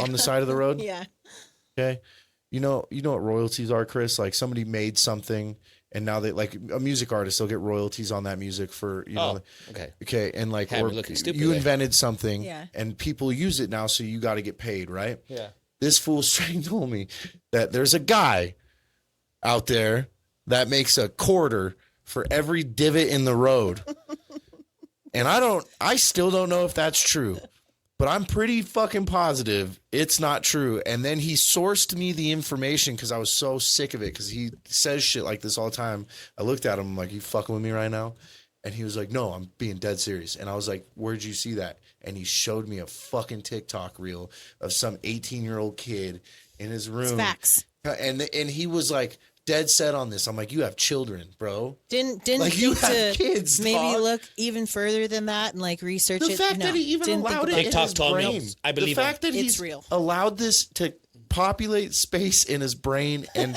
on the side of the road? Yeah. Okay. You know what royalties are, Chris? Like somebody made something and now they like a music artist, they'll get royalties on that music for, Okay. Okay. And like, Had me or looking stupid you there. invented something Yeah. and people use it now. So you got to get paid, right? Yeah. This fool straight told me that there's a guy out there that makes a quarter for every divot in the road. And I still don't know if that's true, but I'm pretty fucking positive it's not true. And then he sourced me the information because I was so sick of it because he says shit like this all the time. I looked at him I'm like, you fucking with me right now? And he was like, no, I'm being dead serious. And I was like, where'd you see that? And he showed me a fucking TikTok reel of some 18-year-old kid in his room. It's facts. And he was like dead set on this. I'm like, you have children, bro. Didn't Like, you think have to kids, maybe dog. look even further than that and like research The it. fact No, that he even didn't think allowed it about in TikTok his told me, brain. I believe the fact that It's he's real. allowed this to populate space in his brain and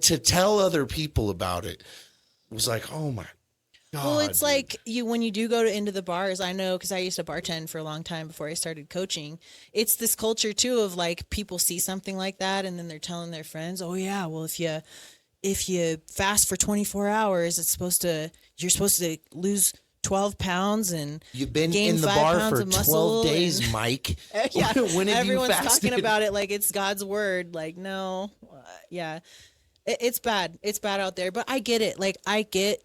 to tell other people about it was like, oh my God. Well, it's dude. like when you do go into the bars, I know because I used to bartend for a long time before I started coaching. It's this culture too of like people see something like that and then they're telling their friends, "Oh yeah, well if you fast for 24 hours, you're supposed to lose 12 pounds and You've been gain in the 5 bar pounds for of 12 muscle days, and- Mike. yeah, When have everyone's you fasted? talking about it like it's God's word. Like, no, yeah, it's bad. It's bad out there. But I get it. Like, I get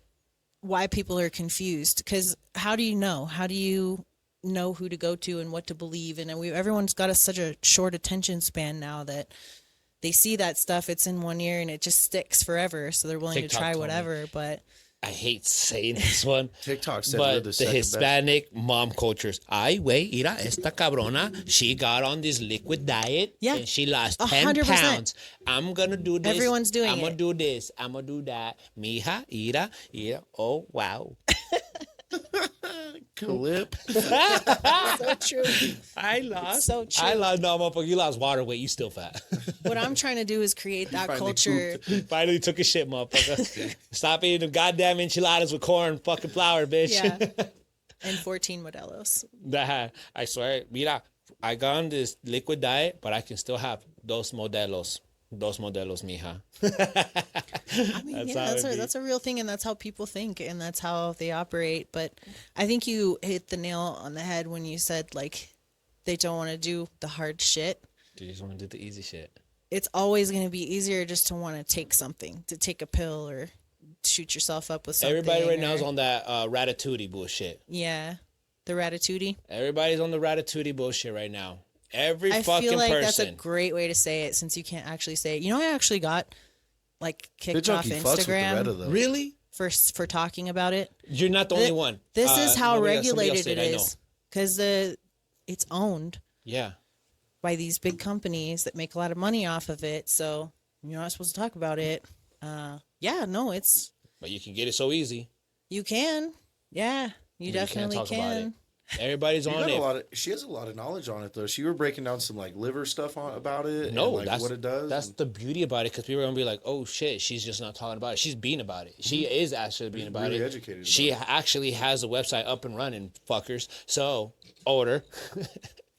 why people are confused because how do you know? How do you know who to go to and what to believe? And everyone's got such a short attention span now that they see that stuff. It's in one ear and it just sticks forever. So they're willing TikTok to try told me. whatever. But I hate saying this one. TikTok said we're But the the second Hispanic mom cultures. Ay, güey, mira, esta cabrona, she got on this liquid diet Yeah. and she lost 10 100%. pounds. I'm going to do this. Everyone's doing I'm going it. to do this. I'm going to do that. Mija, mira. Oh, wow. Clip. so true. I lost. so true. I lost. No, motherfucker, you lost water weight. You still fat. What I'm trying to do is create that finally culture. Finally took a shit, motherfucker. Stop eating the goddamn enchiladas with corn and fucking flour, bitch. Yeah. And 14 Modelos. That, I swear, mira, I got on this liquid diet, but I can still have dos modelos. Dos modelos, mija. I mean, That's yeah, how it be. that's a real thing, and that's how people think, and that's how they operate. But I think you hit the nail on the head when you said, like, they don't want to do the hard shit. You just want to do the easy shit. It's always going to be easier just to want to take something, to take a pill or shoot yourself up with something. Everybody right now or- is on that ratatouille bullshit. Yeah. The ratatouille. Everybody's on the ratatouille bullshit right now. Every I fucking feel like person. that's a great way to say it since you can't actually say it. You know, I actually got, like, Fit kicked off Junkie fucks with the Retta, Instagram though. Really? for talking about it. You're not the only one. This is how somebody else regulated did, it I know. is because it's owned Yeah. by these big companies that make a lot of money off of it. So you're not supposed to talk about it. Yeah, no, it's But you can get it so easy. You can. Yeah, you You can't definitely talk about it. can. Everybody's You on got it. she has a lot of knowledge on it though. She were breaking down some like liver stuff about it No, and like that's what it does. That's the beauty about it, because people are gonna be like, "Oh shit, she's just not talking about it. She's being about it. She is actually being about really it. educated She about actually has a website up and running, fuckers. So order,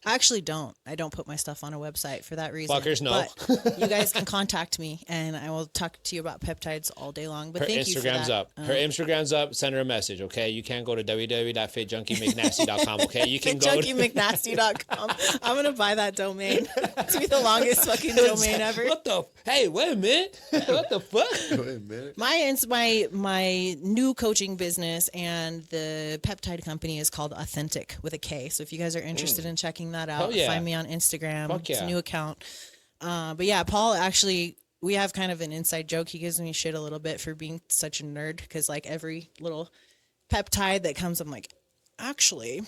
I actually don't. I don't put my stuff on a website for that reason. Fuckers, no. But you guys can contact me, and I will talk to you about peptides all day long. But her thank you for Instagram's that. up. Her Instagram's up. Send her a message, okay? You can't go to www.fitjunkiemcnasty.com, okay? You can go to FitJunkieMcNasty.com. I'm gonna buy that domain. It's be the longest fucking domain ever. What the? Hey, wait a minute. What the fuck? Wait a minute. My new coaching business and the peptide company is called Authentic with a K. So if you guys are interested in checking that out, Hell yeah. find me on Instagram. Fuck It's a yeah. new account. But yeah, Paul actually, we have kind of an inside joke. He gives me shit a little bit for being such a nerd because like every little peptide that comes, I'm like, actually,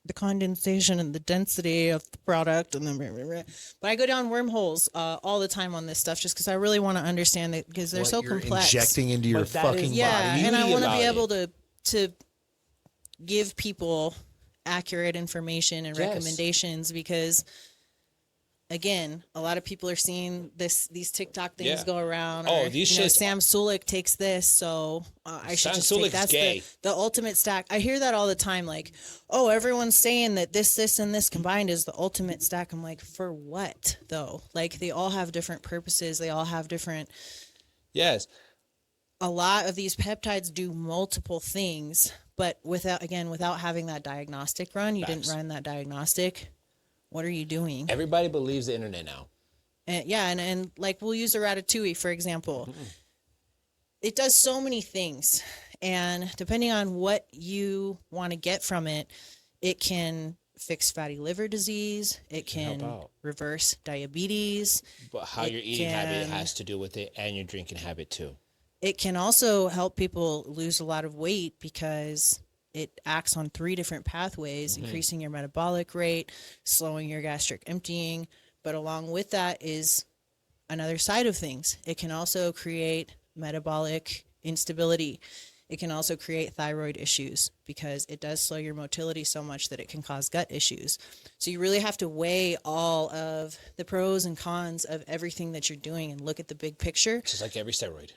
the condensation and the density of the product, and then but I go down wormholes all the time on this stuff just because I really want to understand it because they're What so you're complex. injecting into your But that fucking is- Yeah, body. and I beauty want to about be it. able to give people accurate information and Yes. recommendations because again, a lot of people are seeing these TikTok things Yeah. go around. Oh, or, these you know, shits- Sam Sulek takes this, so I should Sam just Sulek's take that's gay. the ultimate stack. I hear that all the time, like, oh, everyone's saying that this, and this combined is the ultimate stack. I'm like, for what though? Like, they all have different purposes. They all have different. Yes. A lot of these peptides do multiple things, but without having that diagnostic run, you Facts. didn't run that diagnostic. What are you doing? Everybody believes the internet now. And yeah, and like we'll use a ratatouille for example. It does so many things, and depending on what you want to get from it, it can fix fatty liver disease. It help can out. reverse diabetes. But how It your eating habit can- has to do with it, and your drinking habit too. It can also help people lose a lot of weight because it acts on 3 different pathways, increasing your metabolic rate, slowing your gastric emptying. But along with that is another side of things. It can also create metabolic instability. It can also create thyroid issues because it does slow your motility so much that it can cause gut issues. So you really have to weigh all of the pros and cons of everything that you're doing and look at the big picture. Just like every steroid.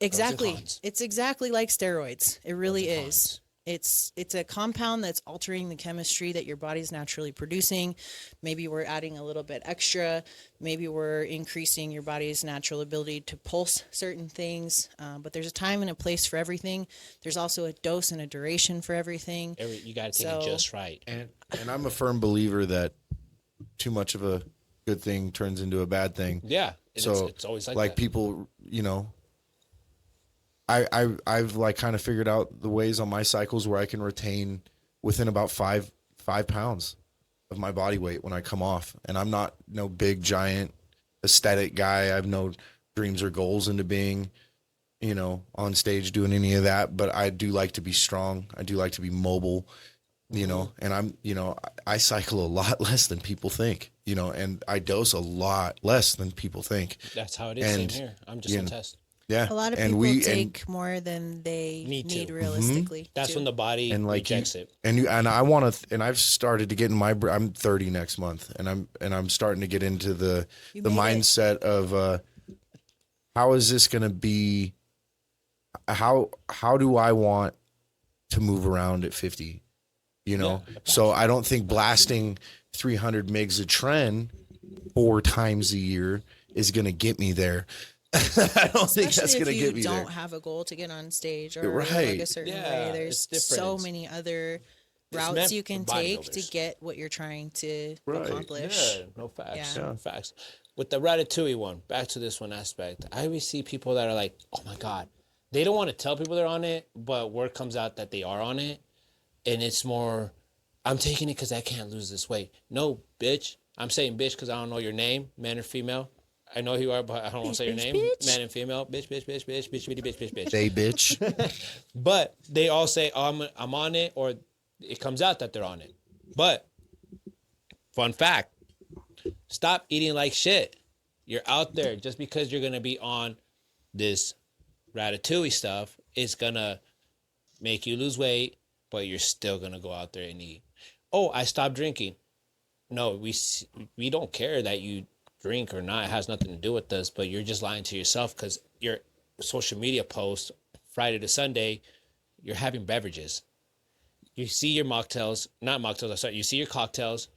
Exactly. cons. It's exactly like steroids. It really and is. It's a compound that's altering the chemistry that your body's naturally producing. Maybe we're adding a little bit extra. Maybe we're increasing your body's natural ability to pulse certain things. But there's a time and a place for everything. There's also a dose and a duration for everything. You got to take So- it just right. And I'm a firm believer that too much of a good thing turns into a bad thing. Yeah. So it's always like that. people, you know, I've like kind of figured out the ways on my cycles where I can retain within about five pounds of my body weight when I come off. And I'm not no big giant aesthetic guy. I have no dreams or goals into being, you know, on stage doing any of that, but I do like to be strong. I do like to be mobile, you know, and I'm, you know, I cycle a lot less than people think, you know, and I dose a lot less than people think. That's how it is. Same and, here. I'm just you a know, test. Yeah. A lot of and people take more than they Need need, to. realistically. That's too. when the body and like rejects it. and I want to, and I've started to get in my. I'm 30 next month, and I'm starting to get into the You the made it. mindset of how is this going to be? How do I want to move around at 50? You know, Yeah. so I don't think blasting 300 megs a tren 4 times a year is going to get me there. I don't think that's Especially going to if get me you there. don't have a goal to get on stage or Right. like a certain Yeah, way. There's it's so different. many other meant routes you for can take to bodybuilders. get what you're trying to Right. accomplish. Yeah, no facts. Yeah. No facts. With the ratatouille one, back to this one aspect, I always see people that are like, oh my God. They don't want to tell people they're on it, but word comes out that they are on it. And it's more, I'm taking it because I can't lose this weight. No, bitch. I'm saying bitch because I don't know your name, man or female. I know who you are, but I don't want to say your Bitch, name. bitch. Man and female. Bitch, bitch, bitch, bitch, bitch, bitch, bitch, bitch, bitch. They bitch. But they all say, oh, I'm on it, or it comes out that they're on it. But, fun fact, stop eating like shit. You're out there just because you're going to be on this ratatouille stuff it's gonna make you lose weight, but you're still gonna go out there and eat. Oh, I stopped drinking. No, we don't care that you drink or not. It has nothing to do with this, but you're just lying to yourself because your social media posts Friday to Sunday, you're having beverages. You see your mocktails, not mocktails, sorry, you see your cocktails,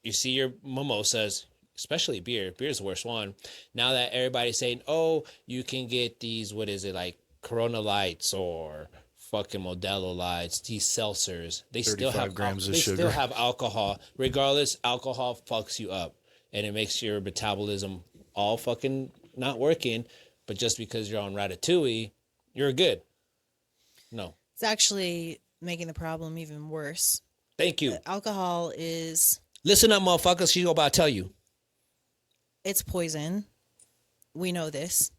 you see your mimosas, especially beer. Beer is the worst one. Now that everybody's saying, oh, you can get these, what is it, like Corona Lights or fucking Modelo Lights, these seltzers, they still have grams of sugar. Still have alcohol. Regardless, alcohol fucks you up and it makes your metabolism all fucking not working. But just because you're on Ratatouille, you're good. No. It's actually making the problem even worse. Thank you. Alcohol is... Listen up, motherfuckers. She's about to tell you. It's poison. We know this.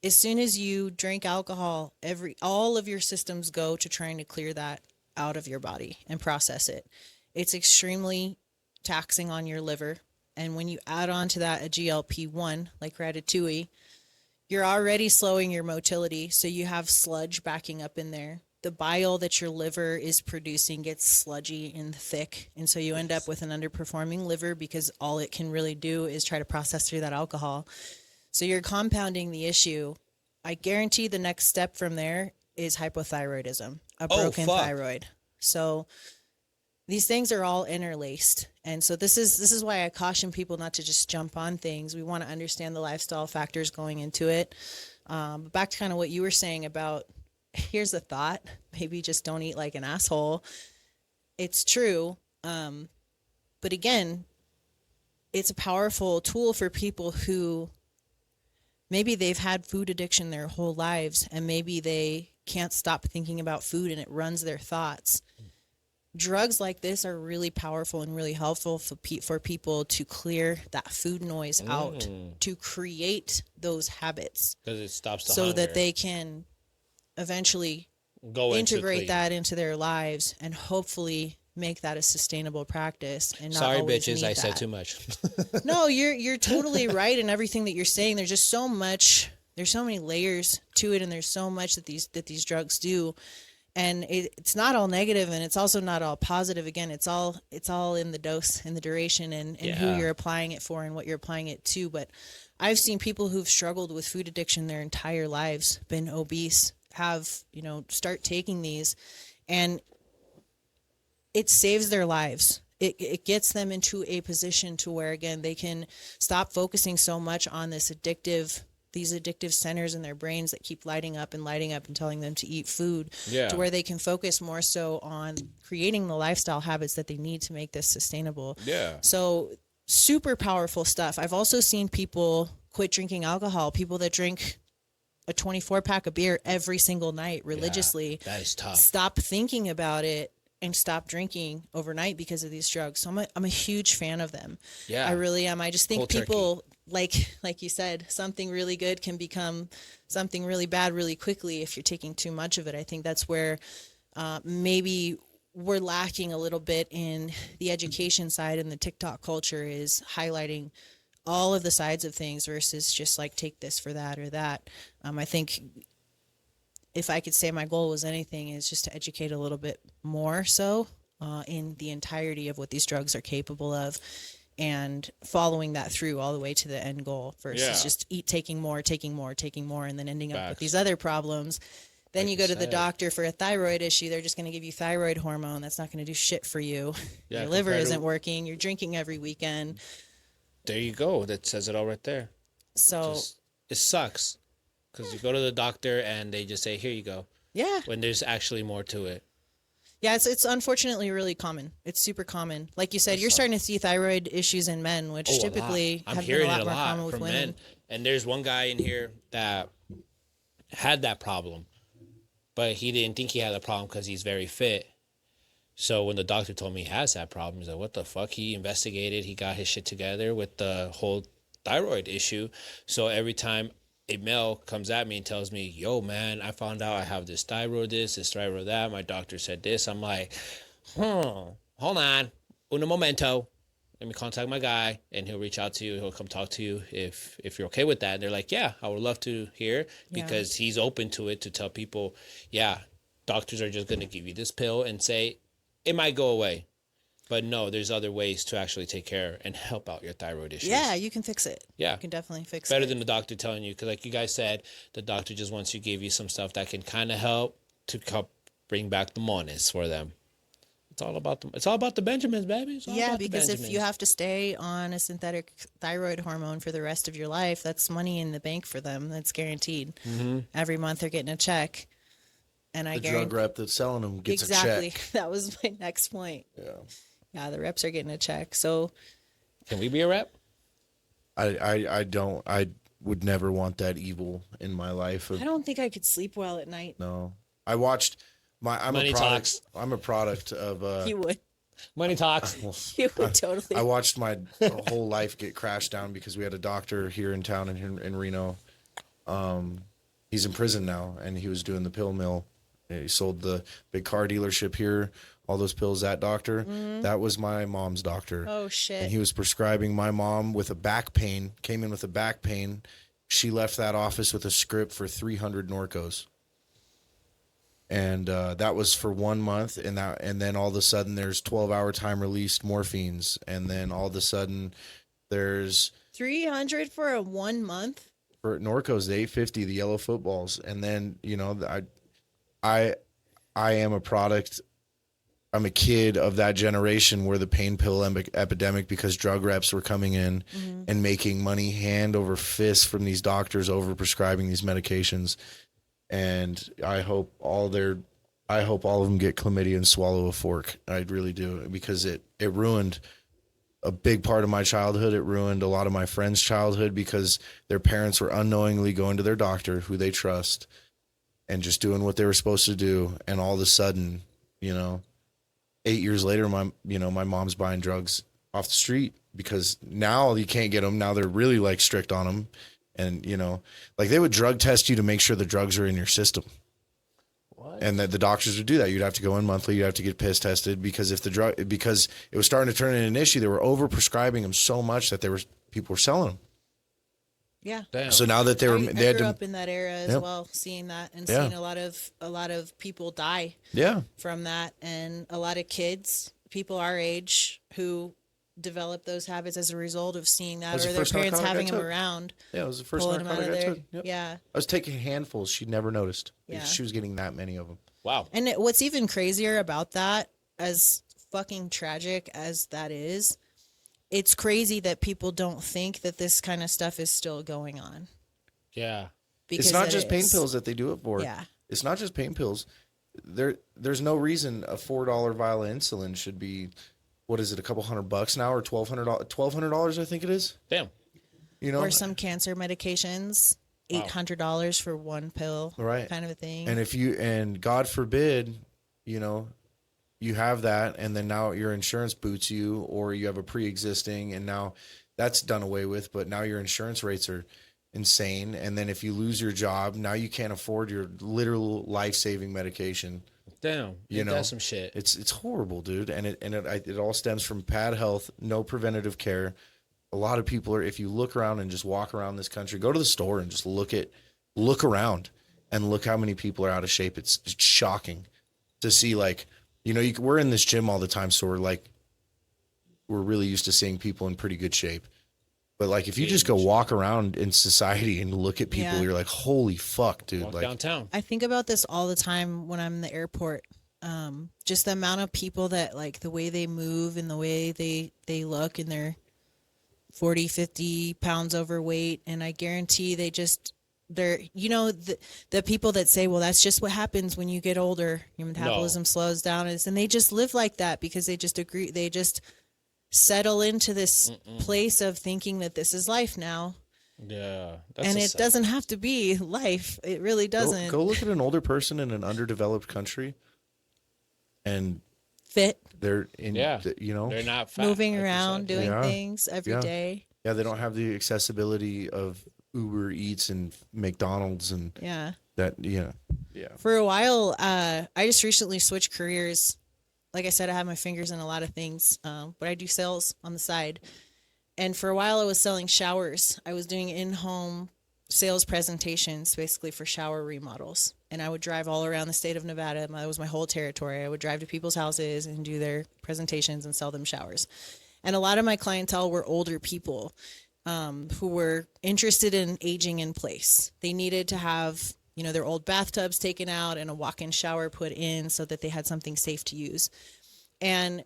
As soon as you drink alcohol, all of your systems go to trying to clear that out of your body and process it. It's extremely taxing on your liver. And when you add on to that a GLP-1, like Ratatouille, you're already slowing your motility. So you have sludge backing up in there. The bile that your liver is producing gets sludgy and thick. And so you end up with an underperforming liver because all it can really do is try to process through that alcohol. So you're compounding the issue. I guarantee the next step from there is hypothyroidism, a broken thyroid. So these things are all interlaced. And so this is why I caution people not to just jump on things. We want to understand the lifestyle factors going into it. But back to kind of what you were saying about, here's a thought, maybe just don't eat like an asshole. It's true. But again, it's a powerful tool for people who maybe they've had food addiction their whole lives and maybe they can't stop thinking about food and it runs their thoughts. Drugs like this are really powerful and really helpful for people to clear that food noise out, to create those habits. Because it stops the so hunger. that they can eventually integrate that into their lives and hopefully make that a sustainable practice and not Sorry, always bitches, need I said that. too much. No, you're totally right in everything that you're saying. There's just so much. There's so many layers to it, and there's so much that these drugs do. And it's not all negative, and it's also not all positive. Again, it's all in the dose and the duration and who you're applying it for and what you're applying it to. But I've seen people who've struggled with food addiction their entire lives, been obese, have, start taking these, and it saves their lives. It gets them into a position to where, again, they can stop focusing so much on these addictive centers in their brains that keep lighting up and telling them to eat food, to where they can focus more so on creating the lifestyle habits that they need to make this sustainable. Yeah. So super powerful stuff. I've also seen people quit drinking alcohol, people that drink a 24-pack of beer every single night religiously. That is tough. Stop thinking about it and stop drinking overnight because of these drugs. So I'm a huge fan of them. Yeah. I really am. I just think Cold people, like you said, something really good can become something really bad really quickly if you're taking too much of it. I think that's where maybe we're lacking a little bit in the education side, and the TikTok culture is highlighting all of the sides of things versus just like take this for that or that. I think if I could say my goal was anything, is just to educate a little bit more so in the entirety of what these drugs are capable of, and following that through all the way to the end goal versus just taking more, and then ending up with these other problems. Then like you go to the doctor for a thyroid issue. They're just going to give you thyroid hormone. That's not going to do shit for you. Your liver isn't working. You're drinking every weekend. There you go. That says it all right there. So it sucks because you go to the doctor and they just say, "Here you go." Yeah. When there's actually more to it. Yeah, it's unfortunately really common. It's super common. Like you said, you're starting to see thyroid issues in men, which typically have been a lot more common with women. Men. And there's one guy in here that had that problem, but he didn't think he had a problem because he's very fit. So when the doctor told me he has that problem, he's like, what the fuck? He investigated. He got his shit together with the whole thyroid issue. So every time a male comes at me and tells me, yo, man, I found out I have this thyroid that. My doctor said this. I'm like, hold on. Un momento. let me contact my guy, and he'll reach out to you. He'll come talk to you if you're okay with that. And they're like, yeah, I would love to hear, because he's open to it, to tell people, yeah, doctors are just going to give you this pill and say it might go away. But no, there's other ways to actually take care and help out your thyroid issues. Yeah, you can fix it. Yeah. You can definitely fix it. Better than the doctor telling you. Because like you guys said, the doctor just wants to give you some stuff that can kind of help bring back the mones for them. It's all about the Benjamins, baby. Yeah, because if you have to stay on a synthetic thyroid hormone for the rest of your life, that's money in the bank for them. That's guaranteed. Mm-hmm. Every month they're getting a check. And the drug rep that's selling them gets a check. Exactly. That was my next point. Yeah. Yeah, the reps are getting a check. So, can we be a rep? I don't. I would never want that evil in my life. I don't think I could sleep well at night. No, I watched I'm Money a product. talks. I'm a product of. You would. Money talks. You would totally. I watched my whole life get crashed down because we had a doctor here in town in Reno. He's in prison now, and he was doing the pill mill. He sold the big car dealership here. All those pills, that doctor, that was my mom's doctor. Oh, shit. And he was prescribing my mom with a back pain, came in with a back pain. She left that office with a script for 300 Norcos. And that was for 1 month. And then all of a sudden there's 12-hour time released morphines. And then all of a sudden there's 300 for a 1 month? For Norcos, the 850, the yellow footballs. And then, I am a product. I'm a kid of that generation where the pain pill epidemic, because drug reps were coming in and making money hand over fist from these doctors over prescribing these medications. And I hope all of them get chlamydia and swallow a fork. I really do, because it ruined a big part of my childhood. It ruined a lot of my friends' childhood because their parents were unknowingly going to their doctor, who they trust, and just doing what they were supposed to do. And all of a sudden, 8 years later, my mom's buying drugs off the street because now you can't get them. Now they're really like strict on them. And, like they would drug test you to make sure the drugs are in your system. What? And that the doctors would do that. You'd have to go in monthly. You'd have to get piss tested because because it was starting to turn into an issue. They were over prescribing them so much that people were selling them. Yeah. Damn. So now that I grew up in that era as well, seeing that and Yeah. seeing a lot of people die Yeah. from that, and a lot of kids, people our age, who develop those habits as a result of seeing that, That's or the their first parents narcotic I having them took. around. Yeah, it was the first pulling them out narcotic of I there. took. Yep. Yeah. I was taking handfuls. She never noticed. Yeah. She was getting that many of them. Wow. And what's even crazier about that, as fucking tragic as that is, it's crazy that people don't think that this kind of stuff is still going on. Yeah. Because It's not it just pain is. pills that they do it for. Yeah. It's not just pain pills. There's no reason a $4 vial of insulin should be, what is it, a couple $100 now, or $1,200, I think it is. Damn. Or some cancer medications, $800 for one pill, Right. kind of a thing. And God forbid, you have that, and then now your insurance boots you, or you have a pre-existing, and now that's done away with, but now your insurance rates are insane. And then if you lose your job, now you can't afford your literal life-saving medication. Damn. That's some shit. It's horrible, dude. And it all stems from bad health, no preventative care. A lot of people are, if you look around and just walk around this country, go to the store and just look around and look how many people are out of shape. It's shocking to see, like, we're in this gym all the time, so we're really used to seeing people in pretty good shape. But like, if you just go walk around in society and look at people, you're like, holy fuck, dude. Walk like downtown. I think about this all the time when I'm in the airport. Just the amount of people that, like, the way they move and the way they look, and they're 40, 50 pounds overweight. And I guarantee they're the people that say, well, that's just what happens when you get older. Your metabolism slows down. And they just live like that because they just settle into this place of thinking that this is life now. Yeah. And it doesn't have to be life. It really doesn't. Go look at an older person in an underdeveloped country, and Fit, they're in, they're not fat, moving like you around, said. doing things every day. Yeah, they don't have the accessibility of Uber Eats and McDonald's and Yeah. that. Yeah. For a while, I just recently switched careers, like I said, I have my fingers in a lot of things, but I do sales on the side. And for a while, I was selling showers. I was doing in-home sales presentations, basically for shower remodels. And I would drive all around the state of Nevada. That was my whole territory. I would drive to people's houses and do their presentations and sell them showers. And a lot of my clientele were older people who were interested in aging in place. They needed to have, you know, their old bathtubs taken out and a walk-in shower put in so that they had something safe to use. And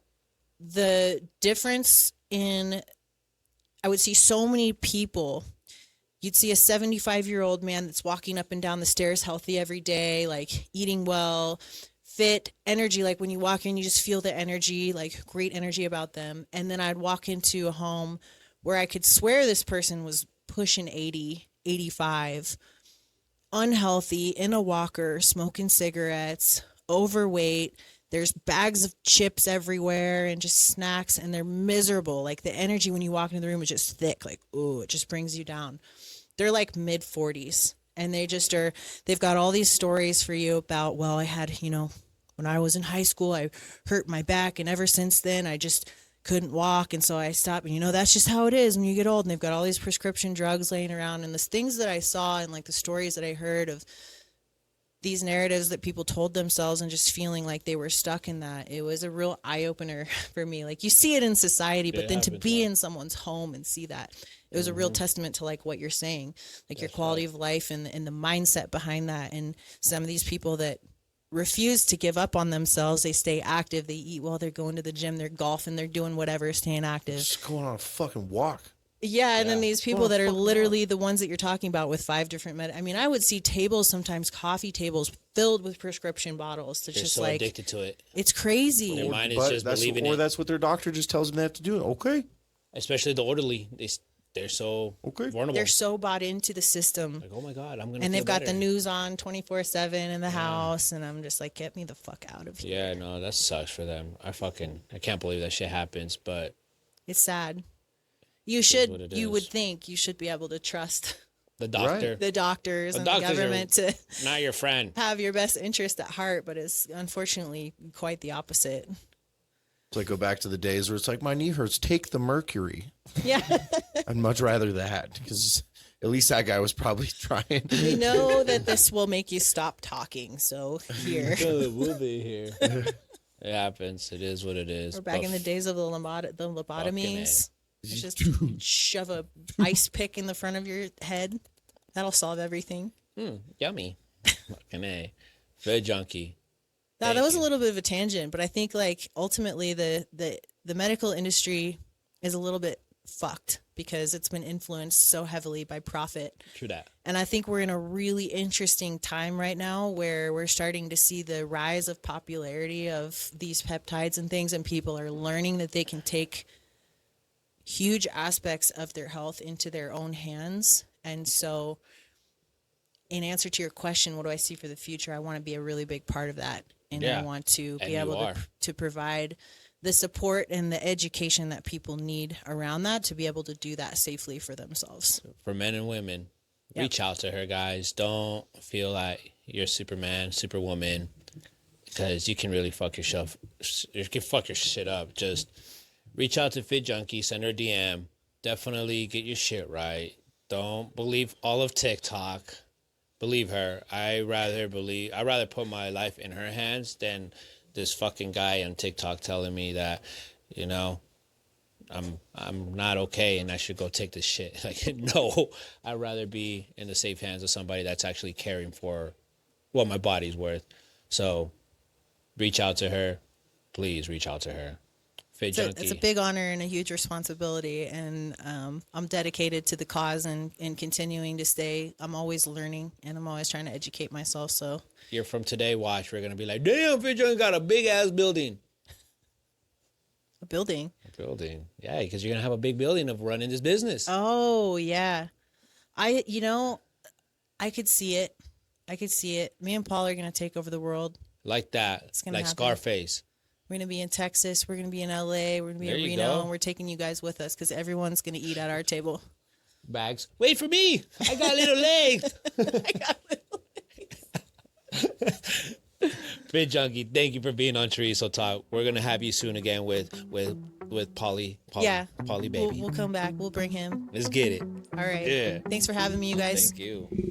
the difference in, I would see so many people. You'd see a 75-year-old man that's walking up and down the stairs healthy every day, like eating well, fit, energy. Like when you walk in, you just feel the energy, like great energy about them. And then I'd walk into a home where I could swear this person was pushing 80, 85, unhealthy, in a walker, smoking cigarettes, overweight. There's bags of chips everywhere and just snacks, and they're miserable. Like the energy when you walk into the room is just thick. Like, ooh, it just brings you down. They're like mid 40s, and they just are, they've got all these stories for you about, well, I had, you know, when I was in high school, I hurt my back, and ever since then, I just couldn't walk, and so I stopped. And, you know, that's just how it is when you get old, and they've got all these prescription drugs laying around, and the things that I saw and like the stories that I heard of these narratives that people told themselves and just feeling like they were stuck in that, it was a real eye-opener for me. Like, you see it in society, but then to be in someone's home and see that, it was a real testament to like what you're saying, like your quality of life and the mindset behind that. And some of these people that refuse to give up on themselves, they stay active, they eat well, they're going to the gym, they're golfing, they're doing whatever, staying active. Just going on a fucking walk. Yeah, and then these people that are literally the ones that you're talking about with 5 different I mean, I would see tables, sometimes coffee tables, filled with prescription bottles. They're just so like addicted to it. It's crazy. Their mind is just believing or it. that's what their doctor just tells them they have to do. Okay. Especially the orderly. They're so vulnerable. They're so bought into the system. Like, oh my God, I'm gonna. And they've got better. the news on 24/7 in the house, and I'm just like, get me the fuck out of here. Yeah, no, that sucks for them. I can't believe that shit happens, but it's sad. You would think you should be able to trust the doctor, the doctors, and the government to not your friend, have your best interest at heart, but it's unfortunately quite the opposite. So I go back to the days where it's like, my knee hurts, take the mercury. Yeah. I'd much rather that, because at least that guy was probably trying. We know that this will make you stop talking, so here. It will be here. It happens. It is what it is. We're back in the days of the lobotomies. Just shove a ice pick in the front of your head. That'll solve everything. Yummy. Fucking A. Fit Junkie. Now, that was a little bit of a tangent, but I think like ultimately the medical industry is a little bit fucked because it's been influenced so heavily by profit. True that. And I think we're in a really interesting time right now where we're starting to see the rise of popularity of these peptides and things, and people are learning that they can take huge aspects of their health into their own hands. And so in answer to your question, what do I see for the future? I want to be a really big part of that. And I want to be able to provide the support and the education that people need around that to be able to do that safely for themselves. For men and women, reach out to her, guys. Don't feel like you're Superman, Superwoman, because you can really fuck yourself. You can fuck your shit up. Just reach out to Fit Junkie, send her a DM. Definitely get your shit right. Don't believe all of TikTok. Believe her. I rather put my life in her hands than this fucking guy on TikTok telling me that, you know, I'm not okay and I should go take this shit. Like, no, I'd rather be in the safe hands of somebody that's actually caring for what my body's worth. So reach out to her. Please reach out to her. It's a big honor and a huge responsibility, and I'm dedicated to the cause and continuing to stay. I'm always learning, and I'm always trying to educate myself. So you're from Today Watch. We're going to be like, damn, Fit Junkie got a big-ass building. A building? A building. Yeah, because you're going to have a big building of running this business. Oh, yeah. I could see it. Me and Paul are going to take over the world. Like that. It's gonna happen. Scarface. We're going to be in Texas. We're going to be in LA. We're going to be in Reno. And we're taking you guys with us because everyone's going to eat at our table. Bags. Wait for me. I got little legs. Fit Junkie, thank you for being on Chorizo Talk. We're gonna have you soon again with Polly Yeah. Polly baby. We'll come back. We'll bring him. Let's get it. All right. Yeah. Thanks for having me, you guys. Thank you.